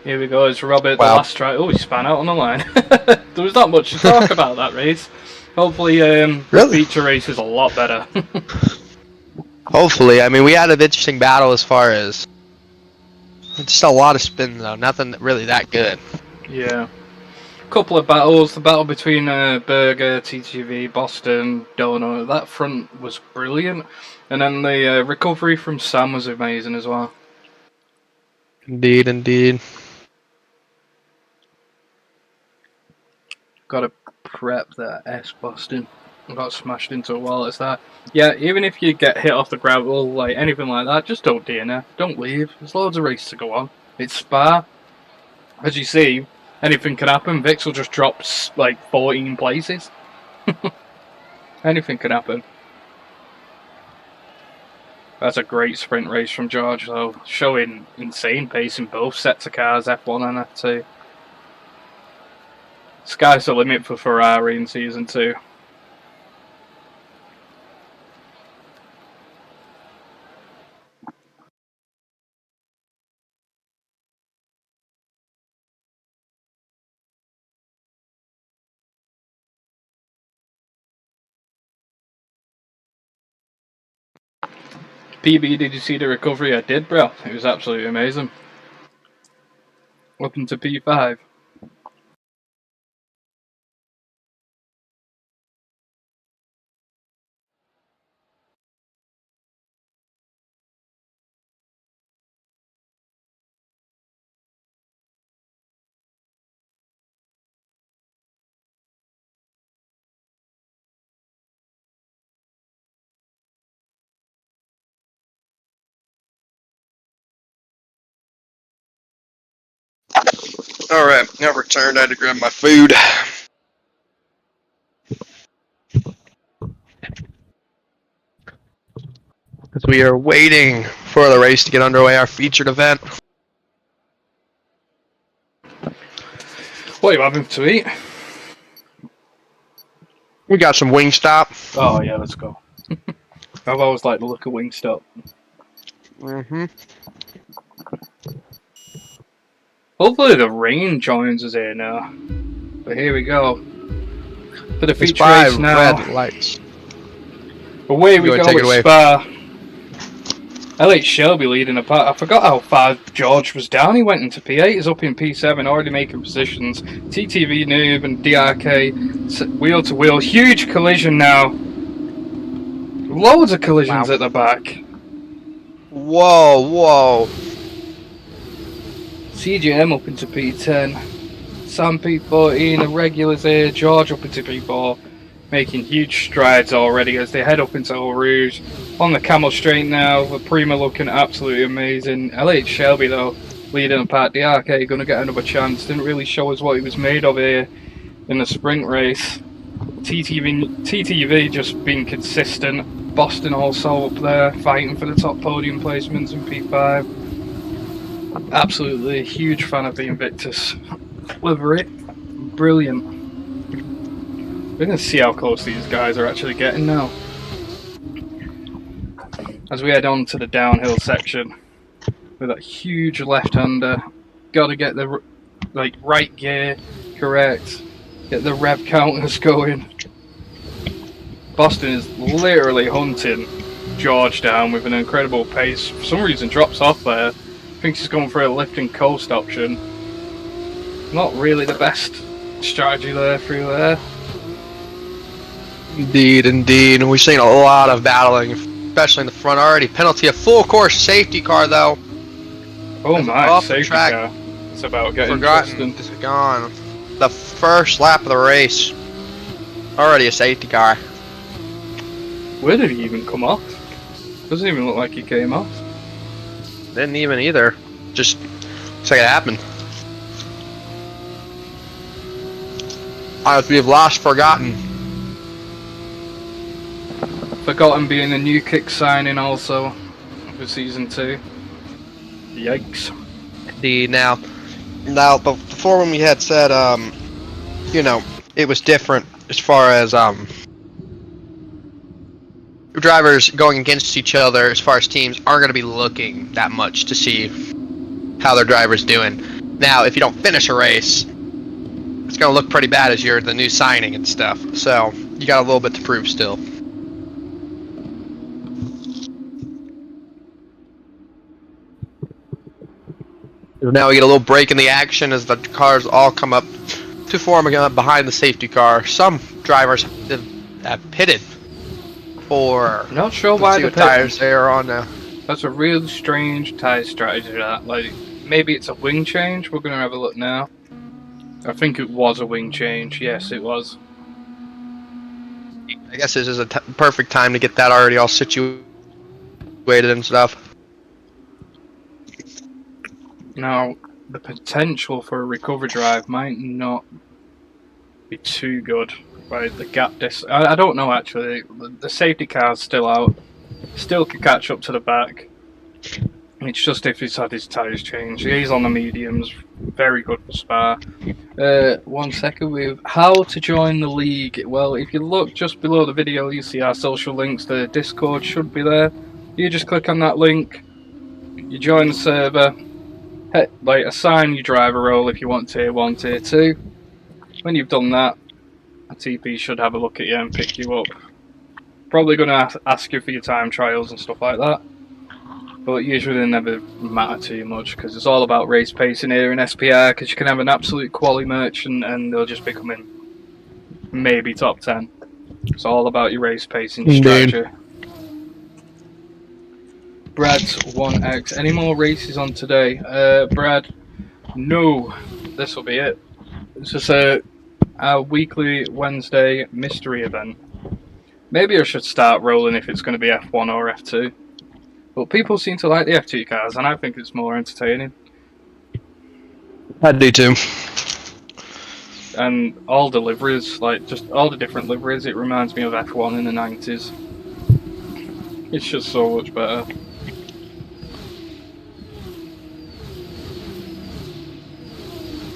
Here we go, it's Robert, Wow. the last try. Oh, he span out on the line. There was not much to talk about that race. Hopefully, the feature race is a lot better. Hopefully. I mean, we had an interesting battle as far as... Just a lot of spin, though. Nothing really that good. Yeah. Couple of battles. The battle between Berger, TTV, Boston, Donut. That front was brilliant. And then the recovery from Sam was amazing as well. Indeed, indeed. Got to prep that S Boston. Got smashed into a wall. It's that. Yeah, even if you get hit off the gravel, like anything like that, just don't DNF. Don't leave. There's loads of races to go on. It's Spa. As you see, anything can happen. Vix will just drop like 14 places. Anything can happen. That's a great sprint race from George, though, showing insane pace in both sets of cars, F1 and F2. Sky's the limit for Ferrari in Season 2. PB, did you see the recovery I did, bro? It was absolutely amazing. Up into P5. Alright, now returned. I had to grab my food. As we are waiting for the race to get underway, our featured event. What are you having to eat? We got some Wingstop. Oh, yeah, let's go. I've always liked the look of Wingstop. Hopefully the rain joins us here now. But here we go. For the feature race now. Red lights. Away we go with Spa. L.H. Shelby leading apart. I forgot how far George was down. He went into P8. He's up in P7, already making positions. TTV Noob and DRK wheel to wheel. Huge collision now. Loads of collisions at the back. Whoa, whoa. CGM up into P10. Sam P14, the regulars here. George up into P4. Making huge strides already as they head up into Eau Rouge. On the Camel Straight now. The Prima looking absolutely amazing. LH Shelby though, leading apart. The DRK going to get another chance. Didn't really show us what he was made of here in the sprint race. TTV just being consistent. Boston also up there fighting for the top podium placements in P5. Absolutely a huge fan of the Invictus livery. Brilliant. We're going to see how close these guys are actually getting now. As we head on to the downhill section with that huge left-hander. Got to get the right gear correct. Get the rev counters going. Boston is literally hunting George down with an incredible pace. For some reason drops off there. Thinks he's going for a lift and coast option. Not really the best strategy there through there. Indeed, indeed. We've seen a lot of battling, especially in the front already. Penalty, a full course safety car though. Oh my, safety car. It's about getting forgotten. It's gone. The first lap of the race. Already a safety car. Where did he even come off? Doesn't even look like he came off. Didn't even either. Just looks like it happened. We have lost Forgotten. Forgotten being a new kick signing also for Season 2. Yikes. Now the forum we had said, you know, it was different as far as drivers going against each other as far as teams aren't going to be looking that much to see how their driver's doing. Now, if you don't finish a race, it's going to look pretty bad as you're the new signing and stuff. So you got a little bit to prove still. Now we get a little break in the action as the cars all come up to form again behind the safety car. Some drivers have pitted for. Not sure why the tires they are on now. That's a really strange tire strategy. That, like, maybe it's a wing change. We're gonna have a look now. I think it was a wing change. Yes, it was. I guess this is a perfect time to get that already all situated and stuff. Now, the potential for a recover drive might not be too good. Right, the gap I don't know actually. The safety car's still out. Still could catch up to the back. It's just if he's had his tyres changed. He's on the mediums. Very good for Spa. 1 second, with how to join the league. Well, if you look just below the video, you see our social links. The Discord should be there. You just click on that link. You join the server. Like, assign your driver role if you want tier 1, tier 2. When you've done that, a TP should have a look at you and pick you up. Probably going to ask you for your time trials and stuff like that. But usually they never matter too much because it's all about race pacing here in SPR, because you can have an absolute quality merchant and they'll just be coming maybe top 10. It's all about your race pacing strategy. Brad's 1x. Any more races on today? Brad, no. This will be it. It's just our weekly Wednesday mystery event. Maybe I should start rolling if it's going to be F1 or F2. But people seem to like the F2 cars, and I think it's more entertaining. I do too. And all the liveries, like just all the different liveries, it reminds me of F1 in the 90s. It's just so much better.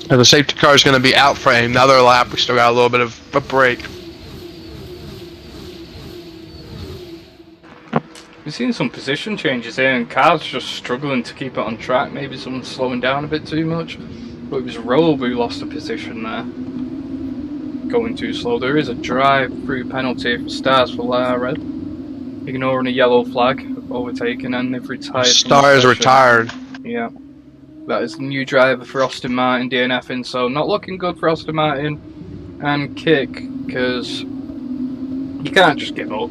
And the safety car is going to be out for another lap. We still got a little bit of a break. We've seen some position changes here, and cars just struggling to keep it on track. Maybe someone's slowing down a bit too much. But it was Robe who lost a position there. Going too slow. There is a drive-through penalty for Stars for Red. Ignoring a yellow flag, overtaken, and they've retired. Stars retired. Yeah. That is the new driver for Austin Martin DNFing, so not looking good for Austin Martin and Kick, because you can't just give up.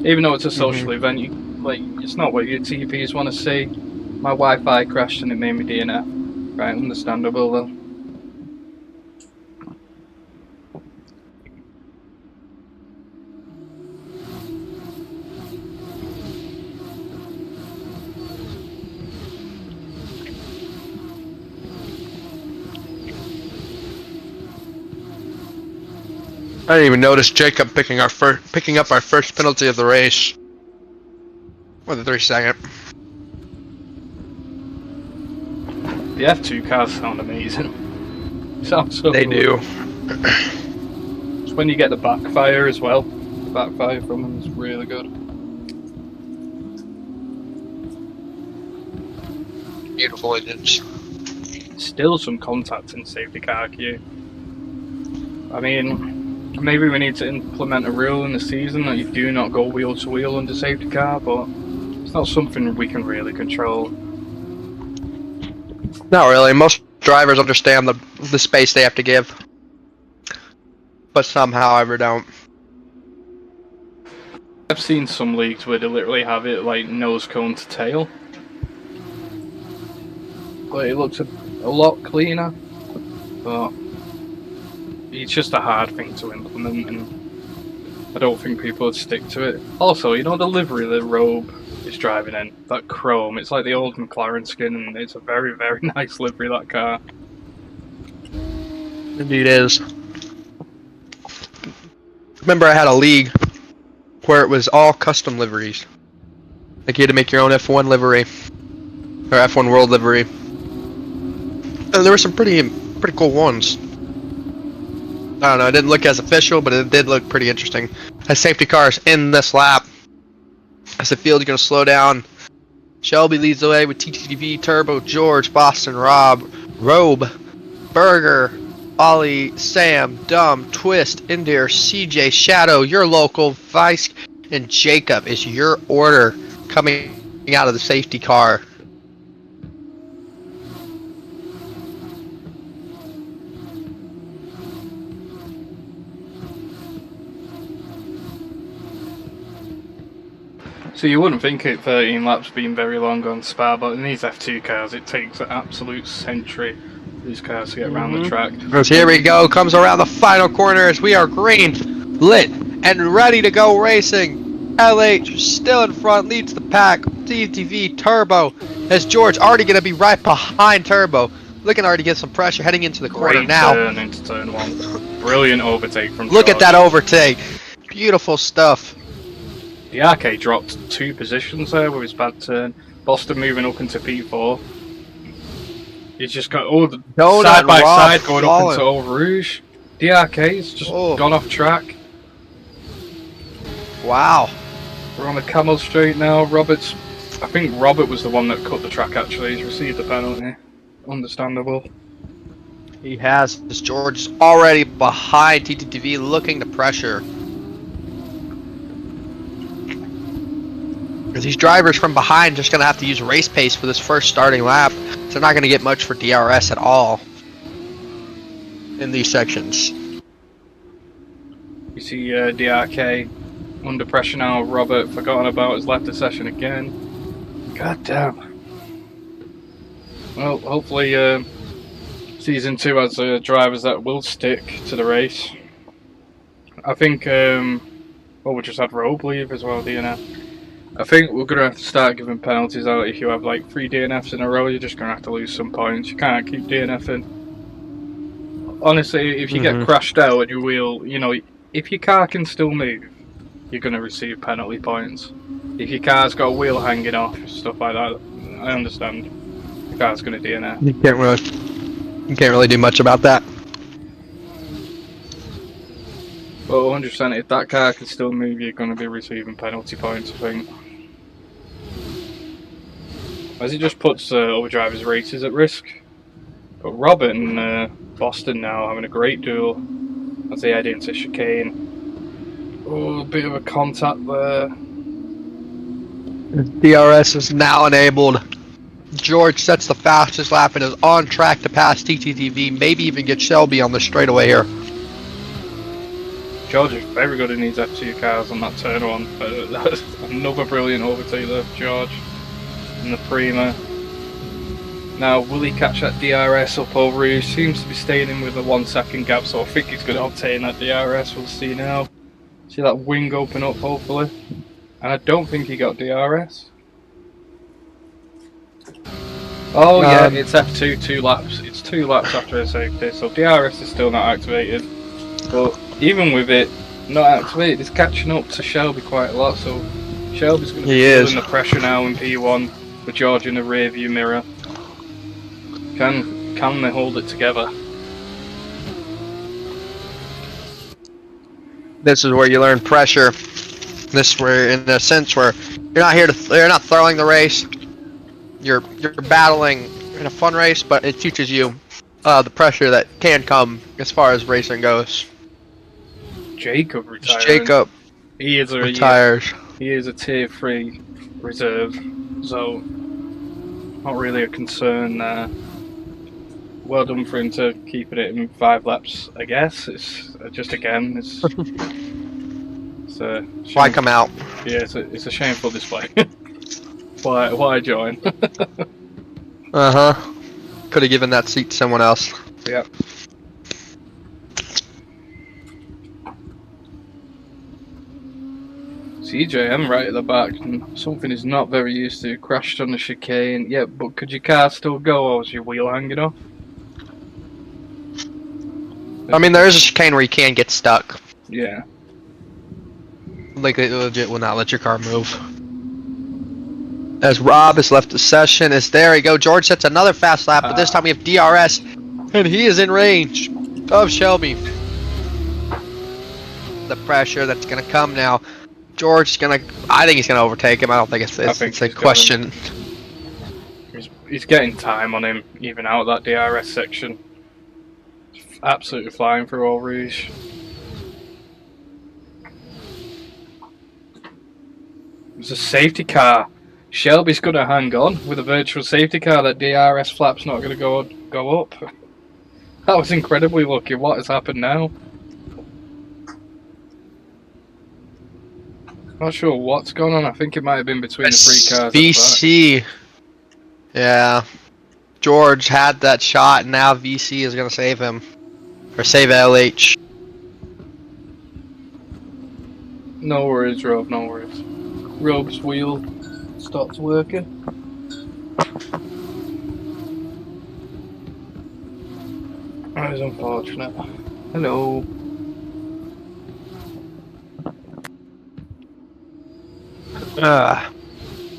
Even though it's a social event, it's not what your TPs want to see. My Wi-Fi crashed and it made me DNF. Right, understandable though. I didn't even notice Jacob picking up our first penalty of the race. Or the 3-second. The F2 cars sound amazing. Sounds so They cool. do. It's when you get the backfire as well. The backfire from them is really good. Beautiful engines. Still some contact in safety car queue. I mean, maybe we need to implement a rule in the season that you do not go wheel to wheel under safety car, but it's not something we can really control. Not really. Most drivers understand the space they have to give. But some, however, don't. I've seen some leagues where they literally have it like nose cone to tail. But it looks a lot cleaner. But it's just a hard thing to implement, and I don't think people would stick to it. Also, you know the livery the Robe is driving in? That chrome, it's like the old McLaren skin, and it's a very, very nice livery, that car. Indeed is. Remember I had a league where it was all custom liveries. Like you had to make your own F1 livery. or F1 World livery. And there were some pretty cool ones. I don't know, it didn't look as official, but it did look pretty interesting. As safety cars in this lap. As the field is going to slow down. Shelby leads the way with TTV, Turbo, George, Boston, Rob, Robe, Burger, Ollie, Sam, Dumb, Twist, Indir, CJ, Shadow, your local, Vice, and Jacob is your order coming out of the safety car. So you wouldn't think it 13 laps being very long on Spa, but in these F2 cars it takes an absolute century for these cars to get around the track. Here we go, comes around the final corner as we are green, lit, and ready to go racing. LH still in front, leads the pack. TTV Turbo as George already going to be right behind Turbo. Looking already to get some pressure heading into the corner now. Turn into turn one. Brilliant overtake from Look George. at that overtake. Beautiful stuff. The Arcade dropped 2 positions there with his bad turn. Boston moving up into P4. He's just got all the side by side going up into Eau Rouge. The Arcade's just gone off track. Wow. We're on the Camel Straight now. I think Robert was the one that cut the track actually. He's received the penalty. Understandable. He has. George is already behind TTV looking to pressure. These drivers from behind just going to have to use race pace for this first starting lap. So they're not going to get much for DRS at all in these sections. You see DRK under pressure now. Robert forgotten about has left the session again. God damn. Well, hopefully Season 2 has drivers that will stick to the race. I think, we just had Robe leave as well, DNF. I think we're going to have to start giving penalties out. If you have like 3 DNFs in a row, you're just going to have to lose some points. You can't keep DNFing. Honestly, if you get crashed out and your wheel, if your car can still move, you're going to receive penalty points. If your car's got a wheel hanging off, stuff like that, I understand. The car's going to DNF. You can't really do much about that. But 100%, if that car can still move, you're going to be receiving penalty points, I think. As it just puts other drivers' races at risk. But Robert and Boston now having a great duel as they head into chicane. Oh, a bit of a contact there. DRS is now enabled. George sets the fastest lap and is on track to pass TTTV, maybe even get Shelby on the straightaway here. George is very good in these F2 cars on that turn one. That's another brilliant overtake there for George in the Prima. Now, will he catch that DRS up over? He seems to be staying in with a 1 second gap, so I think he's going to obtain that DRS. We'll see now. See that wing open up, hopefully. And I don't think he got DRS. Oh yeah, it's F2, 2 laps. It's 2 laps after a safety, so DRS is still not activated. But even with it not activated, it's catching up to Shelby quite a lot, so Shelby's going to be feeling the pressure now in P1 with George in the rear view mirror. Can they hold it together? This is where you learn pressure. This is where, in a sense, where you're not throwing the race. You're battling in a fun race, but it teaches you the pressure that can come as far as racing goes. Jacob retiring. Jacob retires. He is a tier 3 reserve, so not really a concern there. Well done for him to keeping it in 5 laps, I guess. It's just again, it's a why come out? Yeah, it's a shameful display. Why join? Could have given that seat to someone else. Yep. CJM right at the back, and something he's not very used to. Crashed on the chicane. Yeah, but could your car still go, or was your wheel hanging off? I mean, there is a chicane where you can get stuck. Yeah. Like, it legit will not let your car move. As Rob has left the session, as there we go. George sets another fast lap, but this time we have DRS, and he is in range of Shelby. The pressure that's going to come now. George is going to, I think he's going to overtake him. I don't think it's a question. He's getting time on him, even out of that DRS section. Absolutely flying through all Rouge. There's a safety car. Shelby's going to hang on with a virtual safety car. That DRS flap's not going to go up. That was incredibly lucky. What has happened now? Not sure what's going on. I think it might have been between the three cars. VC. Yeah. George had that shot, and now VC is going to save him. Or save LH. No worries, Rob. No worries. Rob's wheel stopped working. That is unfortunate. Hello.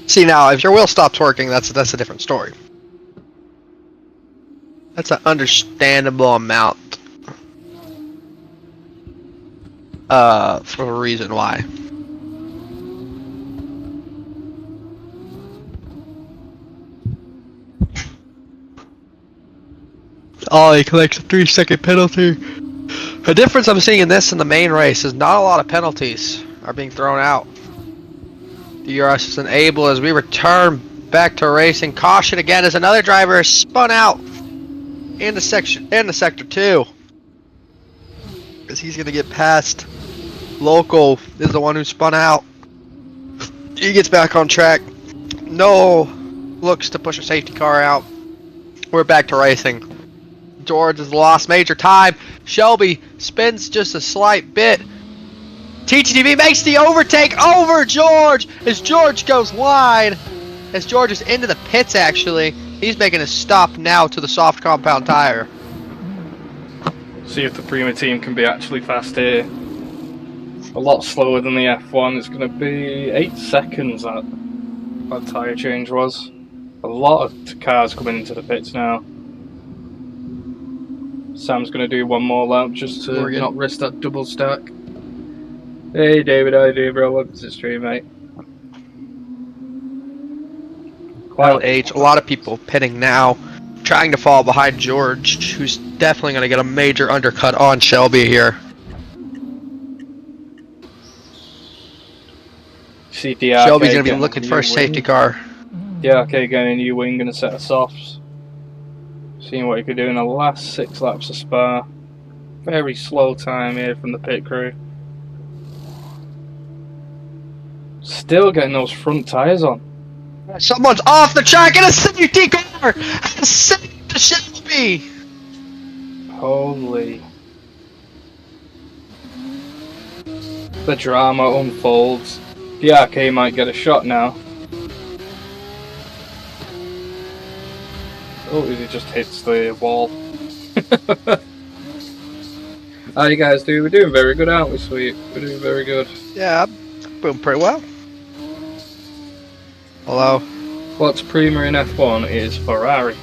See now, if your wheel stops working, that's a different story. That's an understandable amount for a reason why. Oh, he collects a 3-second penalty. The difference I'm seeing in this and the main race is not a lot of penalties are being thrown out. DRS is unable as we return back to racing. Caution again as another driver is spun out in the sector 2. As he's gonna get past. Local is the one who spun out. He gets back on track. No looks to push a safety car out. We're back to racing. George has lost major time. Shelby spins just a slight bit. TTTV makes the overtake over George as George goes wide. As George is into the pits actually. He's making a stop now to the soft compound tire. See if the Prima team can be actually fast here. A lot slower than the F1. It's going to be 8 seconds that tyre change was. A lot of cars coming into the pits now. Sam's going to do one more lap just to not risk that double stack. Hey David, how you doing, bro? Welcome to the stream, mate. LH, a lot of people pitting now, trying to fall behind George, who's definitely going to get a major undercut on Shelby here. CTR Shelby's going to be looking for a safety car. Yeah, okay, getting a new wing, going to set us off. Seeing what he could do in the last 6 laps of Spa. Very slow time here from the pit crew. Still getting those front tyres on. Someone's off the track in a safety car! And saved the Shelby! Holy. The drama unfolds. The RK might get a shot now. Oh, he just hits the wall. How you guys doing? We're doing very good, aren't we, sweet? We're doing very good. Yeah, I'm doing pretty well. Hello. What's Prima in F1 is Ferrari.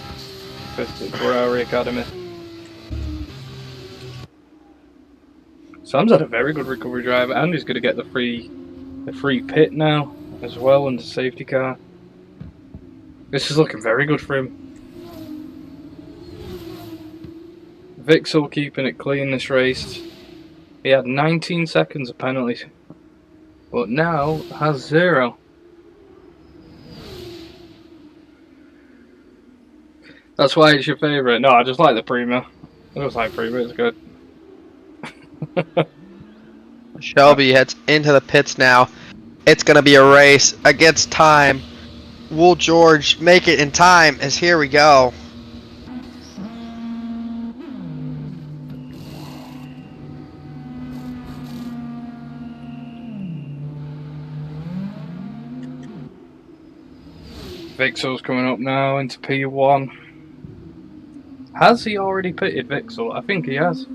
Ferrari Academy. Sam's had a very good recovery drive, and he's going to get the free pit now as well, and the safety car. This is looking very good for him. Vixel keeping it clean this race. He had 19 seconds of penalties, but now has 0. That's why it's your favourite. No, I just like the Prima. I just like Prima, it's good. Shelby heads into the pits now. It's going to be a race against time. Will George make it in time? As here we go. Vixel's coming up now into P1. Has he already pitted Vixel? I think he has.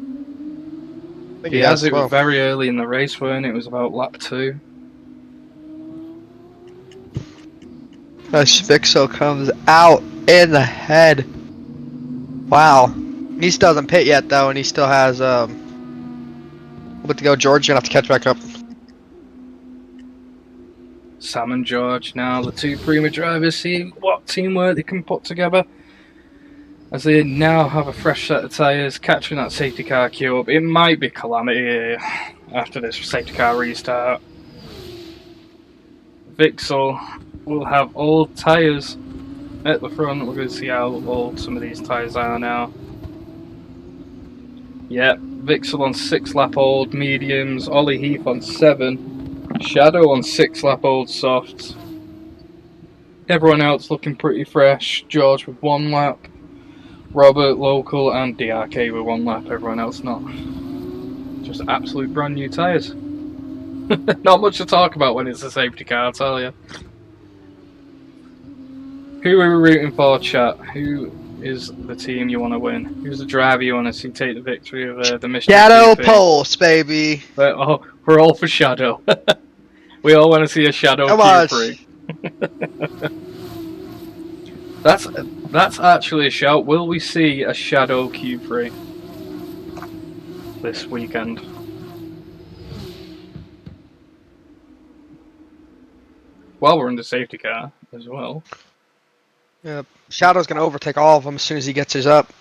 He has. It was very early in the race, weren't it? It was about lap 2. As Vixel comes out in the head. Wow. He still doesn't pit yet though, and he still has what to go. George gonna have to catch back up. Sam and George now, the two Prima drivers, see what teamwork they can put together. As they now have a fresh set of tyres, catching that safety car queue up. It might be calamity here after this safety car restart. Vixel will have old tyres at the front. We're going to see how old some of these tyres are now. Yep, Vixel on 6 lap old mediums, Ollie Heath on 7, Shadow on 6 lap old softs. Everyone else looking pretty fresh. George with 1 lap, Robert local, and DRK with 1 lap. Everyone else not. Just absolute brand new tyres. Not much to talk about when it's a safety car, I'll tell you. Who are we rooting for, chat? Who is the team you want to win? Who's the driver you want to see take the victory of the mystery Shadow GP? Pulse, baby. We're all for Shadow. We all want to see a Shadow Q3. That's actually a shout. Will we see a Shadow Q3 this weekend? Well, we're in the safety car as well. Yeah, Shadow's gonna overtake all of them as soon as he gets his up.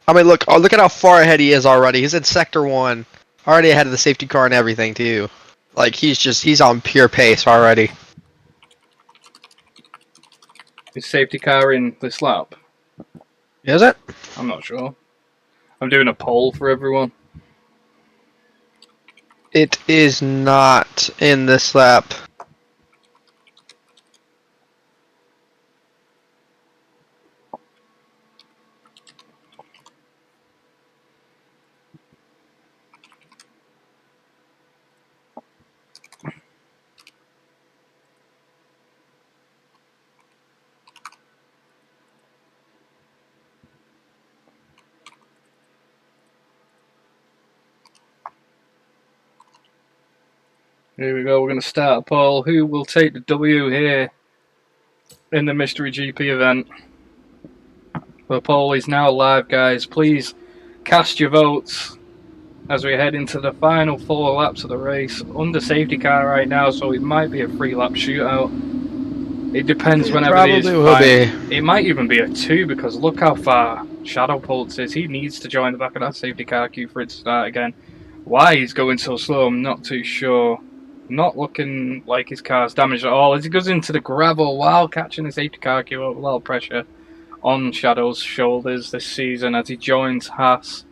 I mean, look at how far ahead he is already. He's in sector 1, already ahead of the safety car and everything too. Like he's on pure pace already. Is safety car in this lap? Is it? I'm not sure. I'm doing a poll for everyone. It is not in this lap. Here we go, we're going to start a poll. Who will take the W here in the Mystery GP event? The poll is now live, guys. Please cast your votes as we head into the final 4 laps of the race. Under safety car right now, so it might be a 3-lap shootout. It depends whenever it is. It might even be a 2 because look how far Shadow Pulse is. He needs to join the back of that safety car queue for it to start again. Why he's going so slow, I'm not too sure. Not looking like his car's damaged at all as he goes into the gravel while catching the safety car queue up. A lot of pressure on Shadow's shoulders this season as he joins Haas.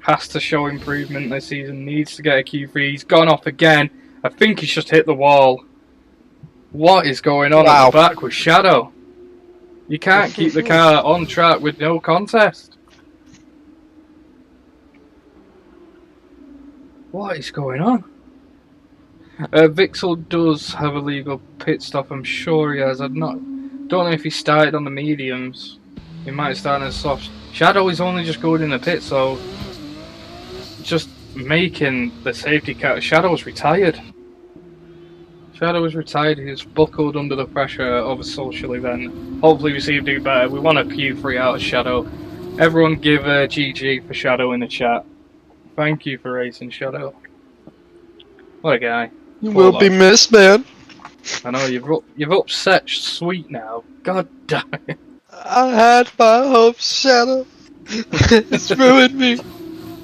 Has to show improvement this season, needs to get a Q3. He's gone off again. I think he's just hit the wall. What is going on at the back with Shadow? You can't keep the car on track with no contest. What is going on? Vixel does have a legal pit stop, I'm sure he has. Don't know if he started on the mediums. He might start on the softs. Shadow is only just going in the pit, so just making the safety car. Shadow's retired. Shadow is retired. He's buckled under the pressure of a social event. Hopefully we see him do better. We want a Q3 out of Shadow. Everyone give a GG for Shadow in the chat. Thank you for racing Shadow. What a guy. You will be missed, man. I know, you've upset Sweet now. God damn it. I had my hopes, Shadow. It's ruined me.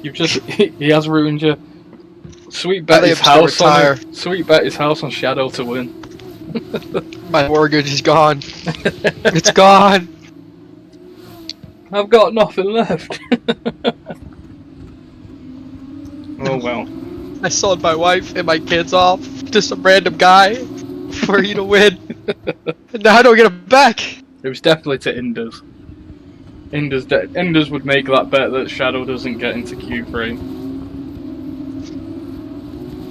He has ruined you. Sweet bet his house on him. Sweet bet his house on Shadow to win. My mortgage is gone. It's gone. I've got nothing left. Oh well. I sold my wife and my kids off to some random guy for you to win. And now I don't get them back. It was definitely to Indus. Indus would make that bet that Shadow doesn't get into Q3.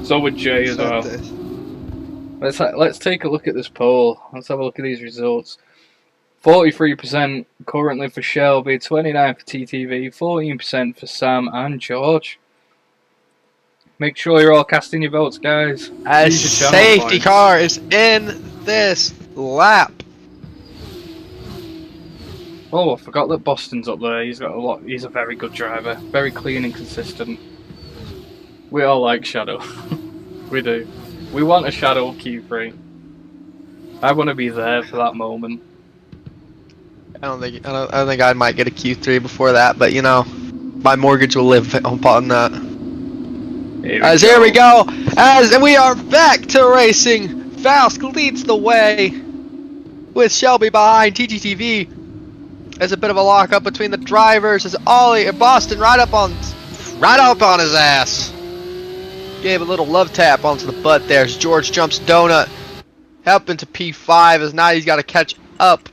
So would Jay as well. Let's take a look at this poll. Let's have a look at these results. 43% currently for Shelby, 29% for TTV, 14% for Sam and George. Make sure you're all casting your votes, guys. A safety car is in this lap. Oh, I forgot that Boston's up there. He's got a lot. He's a very good driver, very clean and consistent. We all like Shadow. We do. We want a Shadow Q3. I want to be there for that moment. I don't think I might get a Q3 before that, but you know, my mortgage will live upon that. Here we go, as we are back to racing. Faust leads the way with Shelby behind. TGTV. There's a bit of a lockup between the drivers as Ollie and Boston right up on his ass. Gave a little love tap onto the butt there as George jumps donut. Up into P5 as now he's got to catch up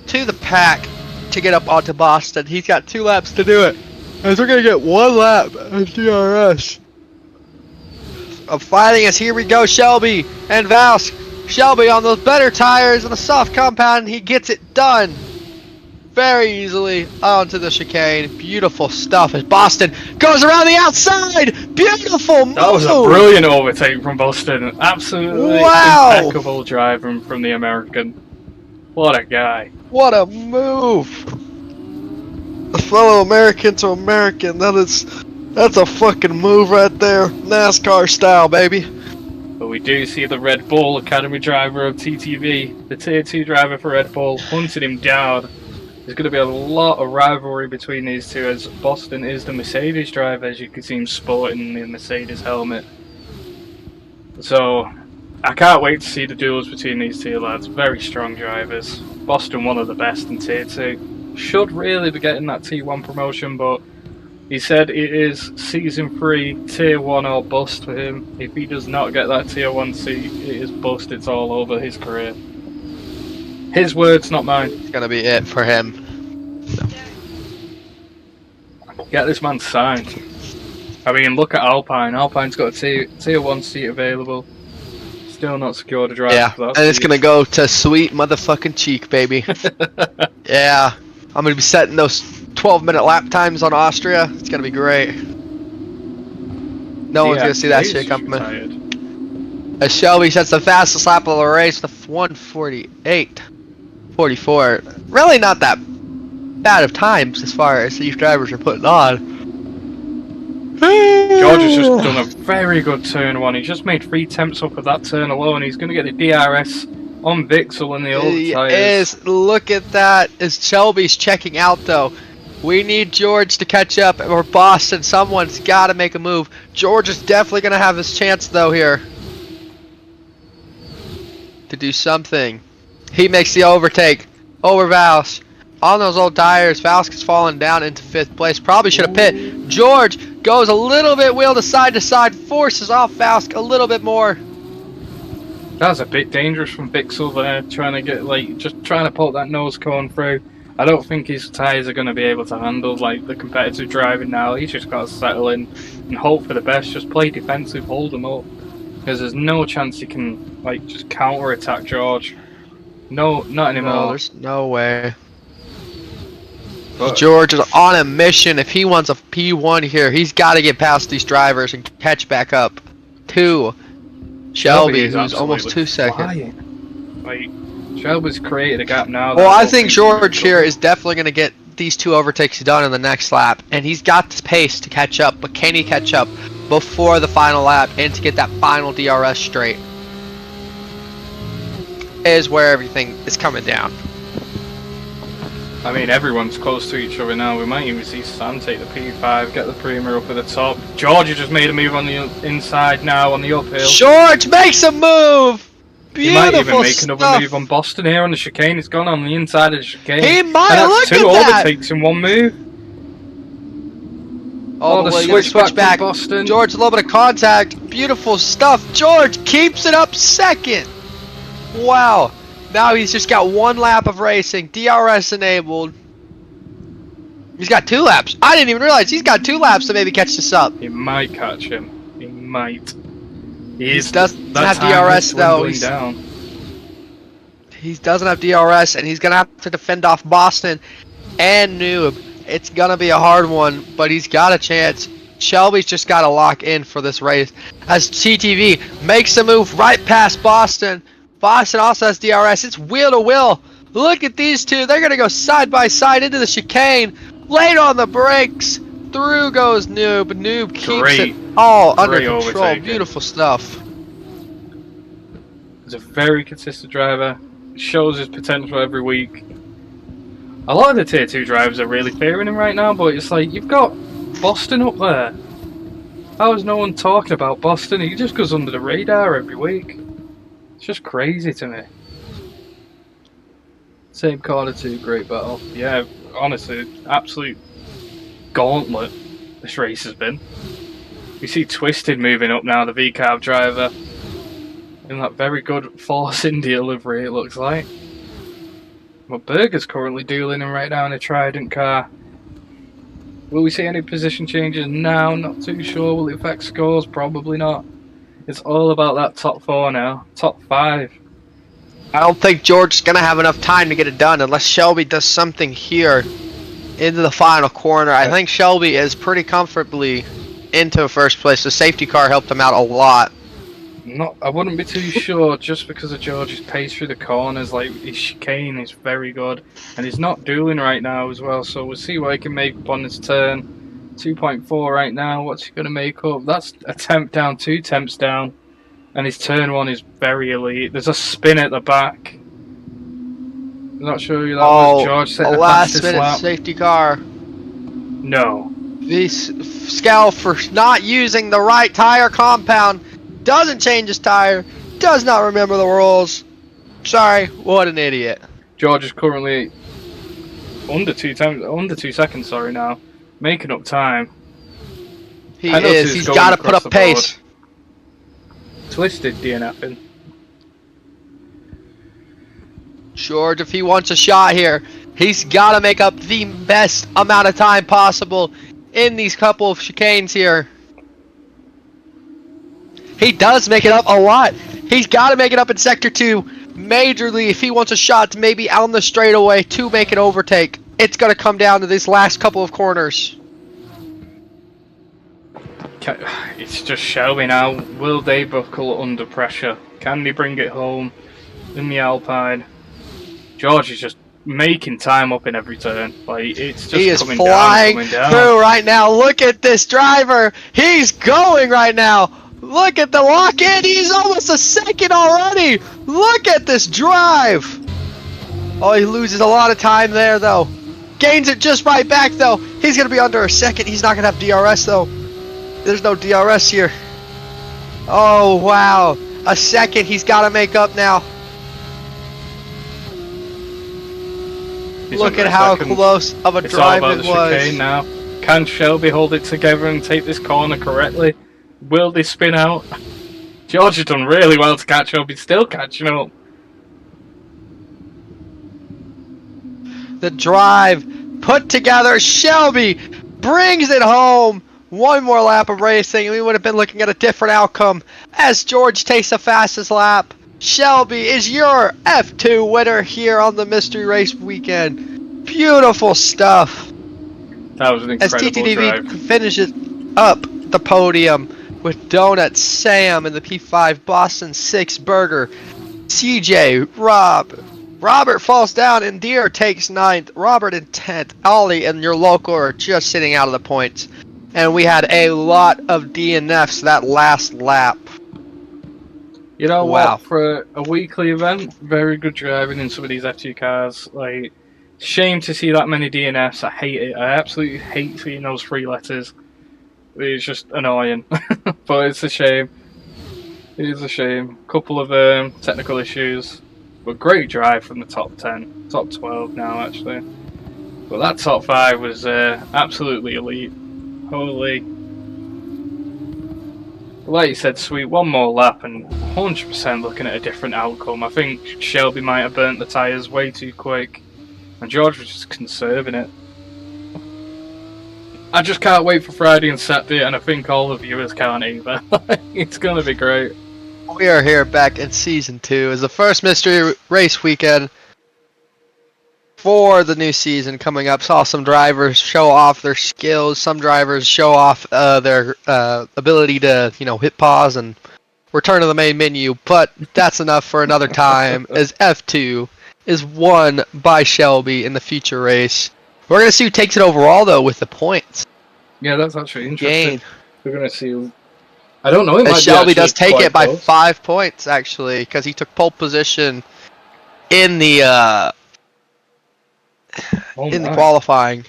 to the pack to get up onto Boston. He's got 2 laps to do it. As we're going to get 1 lap of DRS. Of fighting as here we go, Shelby and Faust. Shelby on those better tires and a soft compound. He gets it done very easily onto the chicane. Beautiful stuff as Boston goes around the outside. Beautiful move. That was a brilliant overtake from Boston. Absolutely impeccable driving from the American. What a guy. What a move. A fellow American to American. That's a fucking move right there. NASCAR style, baby. But we do see the Red Bull Academy driver of TTV, the Tier 2 driver for Red Bull, hunting him down. There's going to be a lot of rivalry between these two as Boston is the Mercedes driver, as you can see him sporting the Mercedes helmet. So, I can't wait to see the duels between these two lads. Very strong drivers. Boston, one of the best in Tier 2. Should really be getting that T1 promotion, but he said it is Season 3, Tier 1 or bust for him. If he does not get that Tier 1 seat, it is bust. It's all over his career. His words, not mine. It's gonna be it for him. Get this man signed. I mean, look at Alpine. Alpine's got a tier 1 seat available. Still not secured a driver for that and it's gonna go to sweet motherfucking cheek, baby. Yeah. I'm gonna be setting those 12-minute lap times on Austria. It's gonna be great. No one's gonna see that shit coming. As Shelby sets the fastest lap of the race, the 1:48.44. Really not that bad of times as far as these drivers are putting on. George has just done a very good turn 1. He just made 3 temps up at that turn alone. He's going to get the DRS on Vixel in the old tyres. Look at that. As Shelby's checking out though. We need George to catch up, or Boston. Someone's got to make a move. George is definitely going to have his chance though here to do something. He makes the overtake over Faust. On those old tires, Faust is falling down into 5th place. Probably should have pit. George goes a little bit wheel to side, forces off Faust a little bit more. That was a bit dangerous from Vixel there, trying to get just trying to pull that nose cone through. I don't think his tyres are going to be able to handle the competitive driving now. He's just got to settle in and hope for the best. Just play defensive, hold him up, because there's no chance he can just counter attack George. No, not anymore. No, there's no way. But George is on a mission. If he wants a P1 here, he's got to get past these drivers and catch back up to Shelby, who's almost 2 seconds. Shelby's created a gap now. Well, I think George here is definitely going to get these 2 overtakes done in the next lap, and he's got the pace to catch up. But can he catch up before the final lap and to get that final DRS straight? Is where everything is coming down. I mean, everyone's close to each other now. We might even see Sam take the P5, get the Prima up at the top. George just made a move on the inside now on the uphill. George makes a move! Beautiful. He might even make another move on Boston here on the chicane. He's gone on the inside of the chicane. He might, look at that! 2 overtakes in 1 move. Oh, the switch back. Boston. George, a little bit of contact. Beautiful stuff. George keeps it up 2nd. Wow. Now he's just got 1 lap of racing. DRS enabled. He's got 2 laps. I didn't even realize he's got 2 laps to maybe catch this up. He might catch him. He might. He doesn't have DRS though. He doesn't have DRS, and he's gonna have to defend off Boston and Noob. It's gonna be a hard one, but he's got a chance. Shelby's just gotta lock in for this race as TTV makes a move right past Boston. Boston also has DRS. It's wheel to wheel. Look at these two. They're going to go side by side into the chicane. Late on the brakes. Through goes Noob. Noob keeps it all under control. Overtaking. Beautiful stuff. He's a very consistent driver. Shows his potential every week. A lot of the tier 2 drivers are really fearing him right now, but it's like, you've got Boston up there. How is no one talking about Boston? He just goes under the radar every week. It's just crazy to me. Same corner 2, great battle. Yeah, honestly, absolute gauntlet this race has been. You see Twisted moving up now, the V-Carb driver. In that very good Force India livery, it looks like. But Berger's currently dueling him right now in a Trident car. Will we see any position changes now? Not too sure. Will it affect scores? Probably not. It's all about that top 4 now. Top 5. I don't think George's going to have enough time to get it done unless Shelby does something here into the final corner. I think Shelby is pretty comfortably into first place. The safety car helped him out a lot. I wouldn't be too sure just because of George's pace through the corners. Like, his chicane is very good. And he's not dueling right now as well, so we'll see what he can make up on his turn. 2.4 right now. What's he going to make up? That's a temp down, 2 temps down. And his turn 1 is very elite. There's a spin at the back. I'm not sure who that was. George set the fastest lap. Last minute safety car. No. Scowl for not using the right tire compound. Doesn't change his tire. Does not remember the rules. Sorry, what an idiot. George is currently under 2 seconds. Sorry, now making up time. He is. He's got to put up pace. Twisted DNFing. George, if he wants a shot here, he's got to make up the best amount of time possible in these couple of chicanes here. He does make it up a lot. He's got to make it up in Sector 2 majorly if he wants a shot to maybe out on the straightaway to make an overtake. It's going to come down to these last couple of corners. It's just Shelby now. Will they buckle under pressure? Can they bring it home in the Alpine? George is just making time up in every turn. Like, it's just he is coming flying down. Through right now. Look at this driver. He's going right now. Look at the lock-in. He's almost a second already. Look at this drive. Oh, he loses a lot of time there, though. Gains it just right back, though. He's going to be under a second. He's not going to have DRS, though. There's no DRS here. Oh, wow. A second. He's got to make up now. Look at how close of a drive it was. Now. Can Shelby hold it together and take this corner correctly? Will they spin out? George has done really well to catch up. He's still catching up. The drive put together. Shelby brings it home. One more lap of racing, we would have been looking at a different outcome as George takes the fastest lap. Shelby is your F2 winner here on the Mystery Race weekend. Beautiful stuff. That was an incredible drive. As TTDV finishes up the podium with Donut, Sam in the P5, Boston 6, Burger, CJ, Robert falls down, and Deere takes 9th, Robert in 10th, Ollie and your local are just sitting out of the points. And we had a lot of DNFs that last lap. You know what? For a weekly event, very good driving in some of these F2 cars. Like, shame to see that many DNFs. I hate it. I absolutely hate seeing those 3 letters. It's just annoying. But it's a shame. It is a shame. Couple of technical issues. But great drive from the top 10. Top 12 now, actually. But that top 5 was absolutely elite. Holy. Like you said, Sweet, one more lap and 100% looking at a different outcome. I think Shelby might have burnt the tyres way too quick. And George was just conserving it. I just can't wait for Friday and Saturday, and I think all the viewers can't either. It's going to be great. We are here back in Season 2 as the first Mystery Race weekend for the new season coming up. Saw some drivers show off their skills. Some drivers show off their ability to, hit pause and return to the main menu, but that's enough for another time as F2 is won by Shelby in the feature race. We're going to see who takes it overall, though, with the points. Yeah, that's actually interesting. Gain. We're going to see who... I don't know, it might Shelby be does take quite it by close. 5 points, actually, because he took pole position in the qualifying.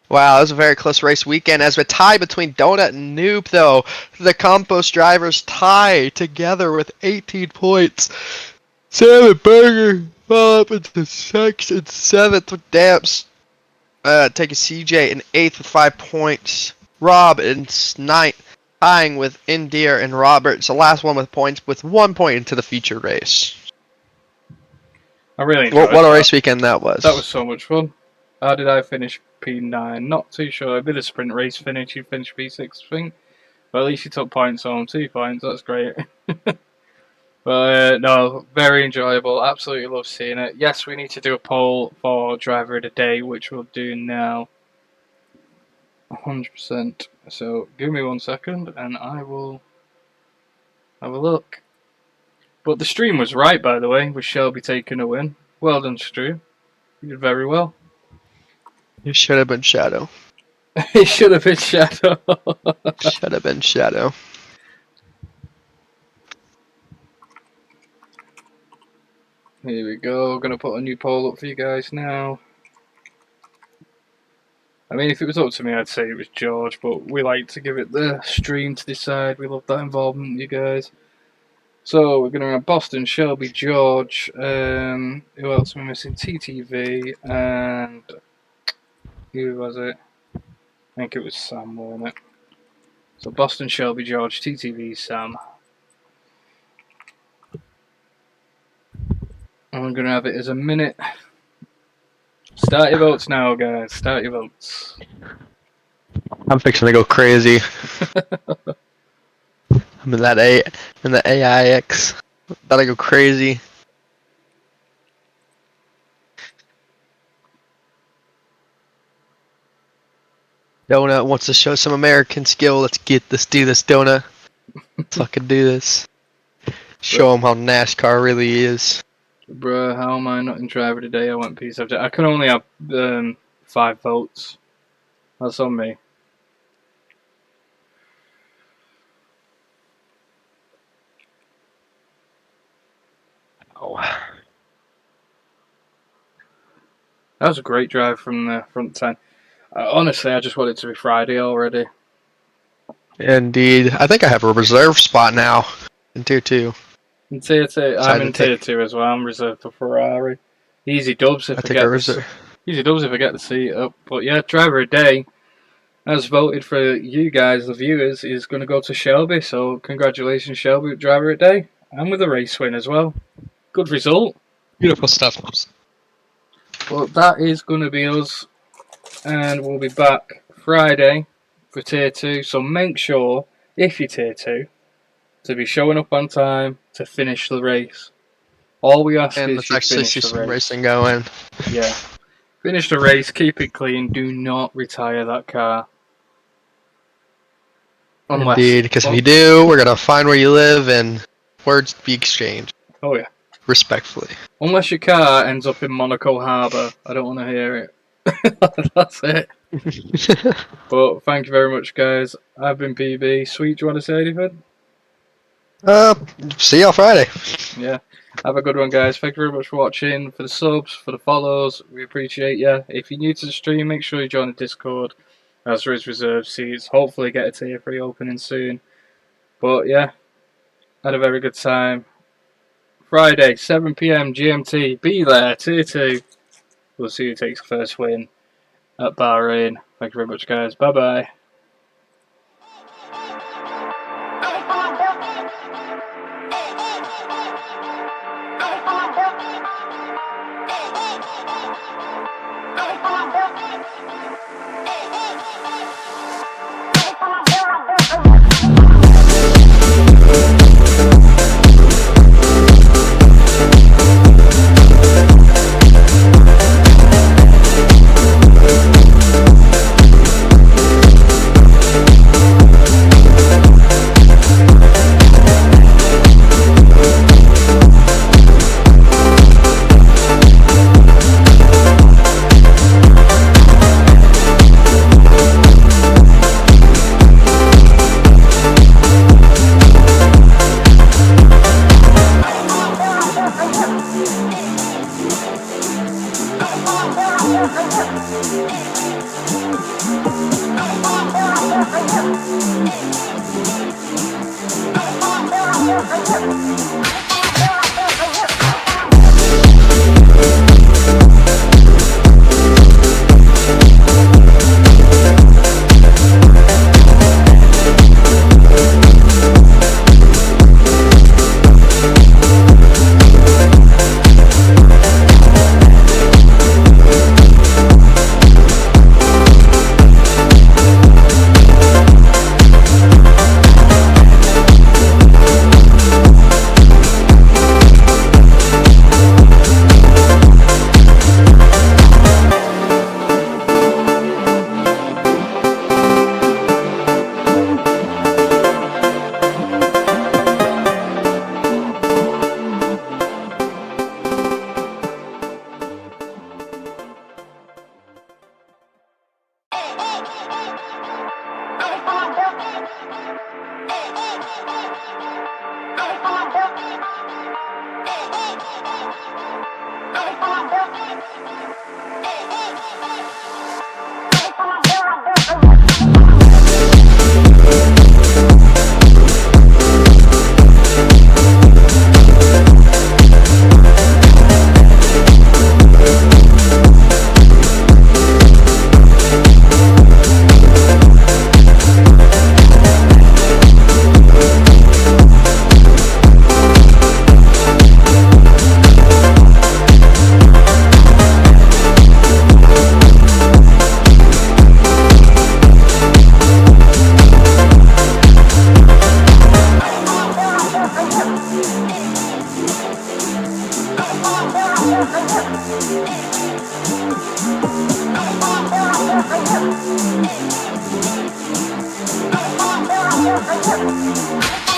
Wow, that was a very close race weekend. As a tie between Donut and Noob, though, the Compost drivers tie together with 18 points. Sam and Burger fall up into 6th and 7th with Damps. Taking CJ in 8th with 5 points. Rob in 9th, tying with Indir and Roberts, the last one with points, with 1 point into the feature race. I really enjoyed what a race weekend that was. That was so much fun. How did I finish P9? Not too sure. I did a sprint race finish. You finished P6, I think. But at least you took points home. 2 points. That's great. But no, very enjoyable. Absolutely love seeing it. Yes, we need to do a poll for driver of the day, which we'll do now. 100%. So give me 1 second and I will have a look. But the stream was right, by the way, with Shelby taking a win. Well done, Stu. You did very well. You should have been Shadow. It should have been Shadow. Should have been Shadow. Here we go. Gonna put a new poll up for you guys now. I mean, if it was up to me, I'd say it was George, but we like to give it the stream to decide. We love that involvement, you guys. So we're gonna have Boston, Shelby, George. Who else am I missing? TTV and who was it? I think it was Sam, wasn't it? So Boston, Shelby, George, TTV, Sam. I'm going to have it as a minute. Start your votes now, guys. Start your votes. I'm fixing to go crazy. I'm in that AIX. Gotta go crazy. Donut wants to show some American skill. Let's do this, Donut. Let's fucking do this. Show them how NASCAR really is. Bruh, how am I not in driver today? I went P subject. I can only have 5 votes. That's on me. Oh. That was a great drive from the front 10. Honestly, I just want it to be Friday already. Indeed. I think I have a reserve spot now in Tier 2. In Tier 2, I'm in Tier 2 as well. I'm reserved for Ferrari. Easy dubs if I get the seat up. But yeah, driver of the day, as voted for you guys, the viewers, is going to go to Shelby. So congratulations, Shelby, with driver of the day. And with a race win as well. Good result. Beautiful stuff. Well, that is going to be us. And we'll be back Friday for Tier 2. So make sure, if you're Tier 2, to be showing up on time to finish the race. All we ask is let's actually see some racing going. Yeah. Finish the race, keep it clean, do not retire that car. Indeed, because if you do, we're going to find where you live and words be exchanged. Oh yeah. Respectfully. Unless your car ends up in Monaco Harbour, I don't want to hear it. That's it. But thank you very much, guys. I've been PB. Sweet, do you want to say anything? See you on Friday. Yeah. Have a good one, guys. Thank you very much for watching, for the subs, for the follows. We appreciate you. If you're new to the stream, make sure you join the Discord, as there is reserved seats. Hopefully get a Tier 3 opening soon. But yeah, had a very good time. Friday, 7 PM GMT. Be there, Tier 2. We'll see who takes the first win at Bahrain. Thank you very much, guys. Bye-bye.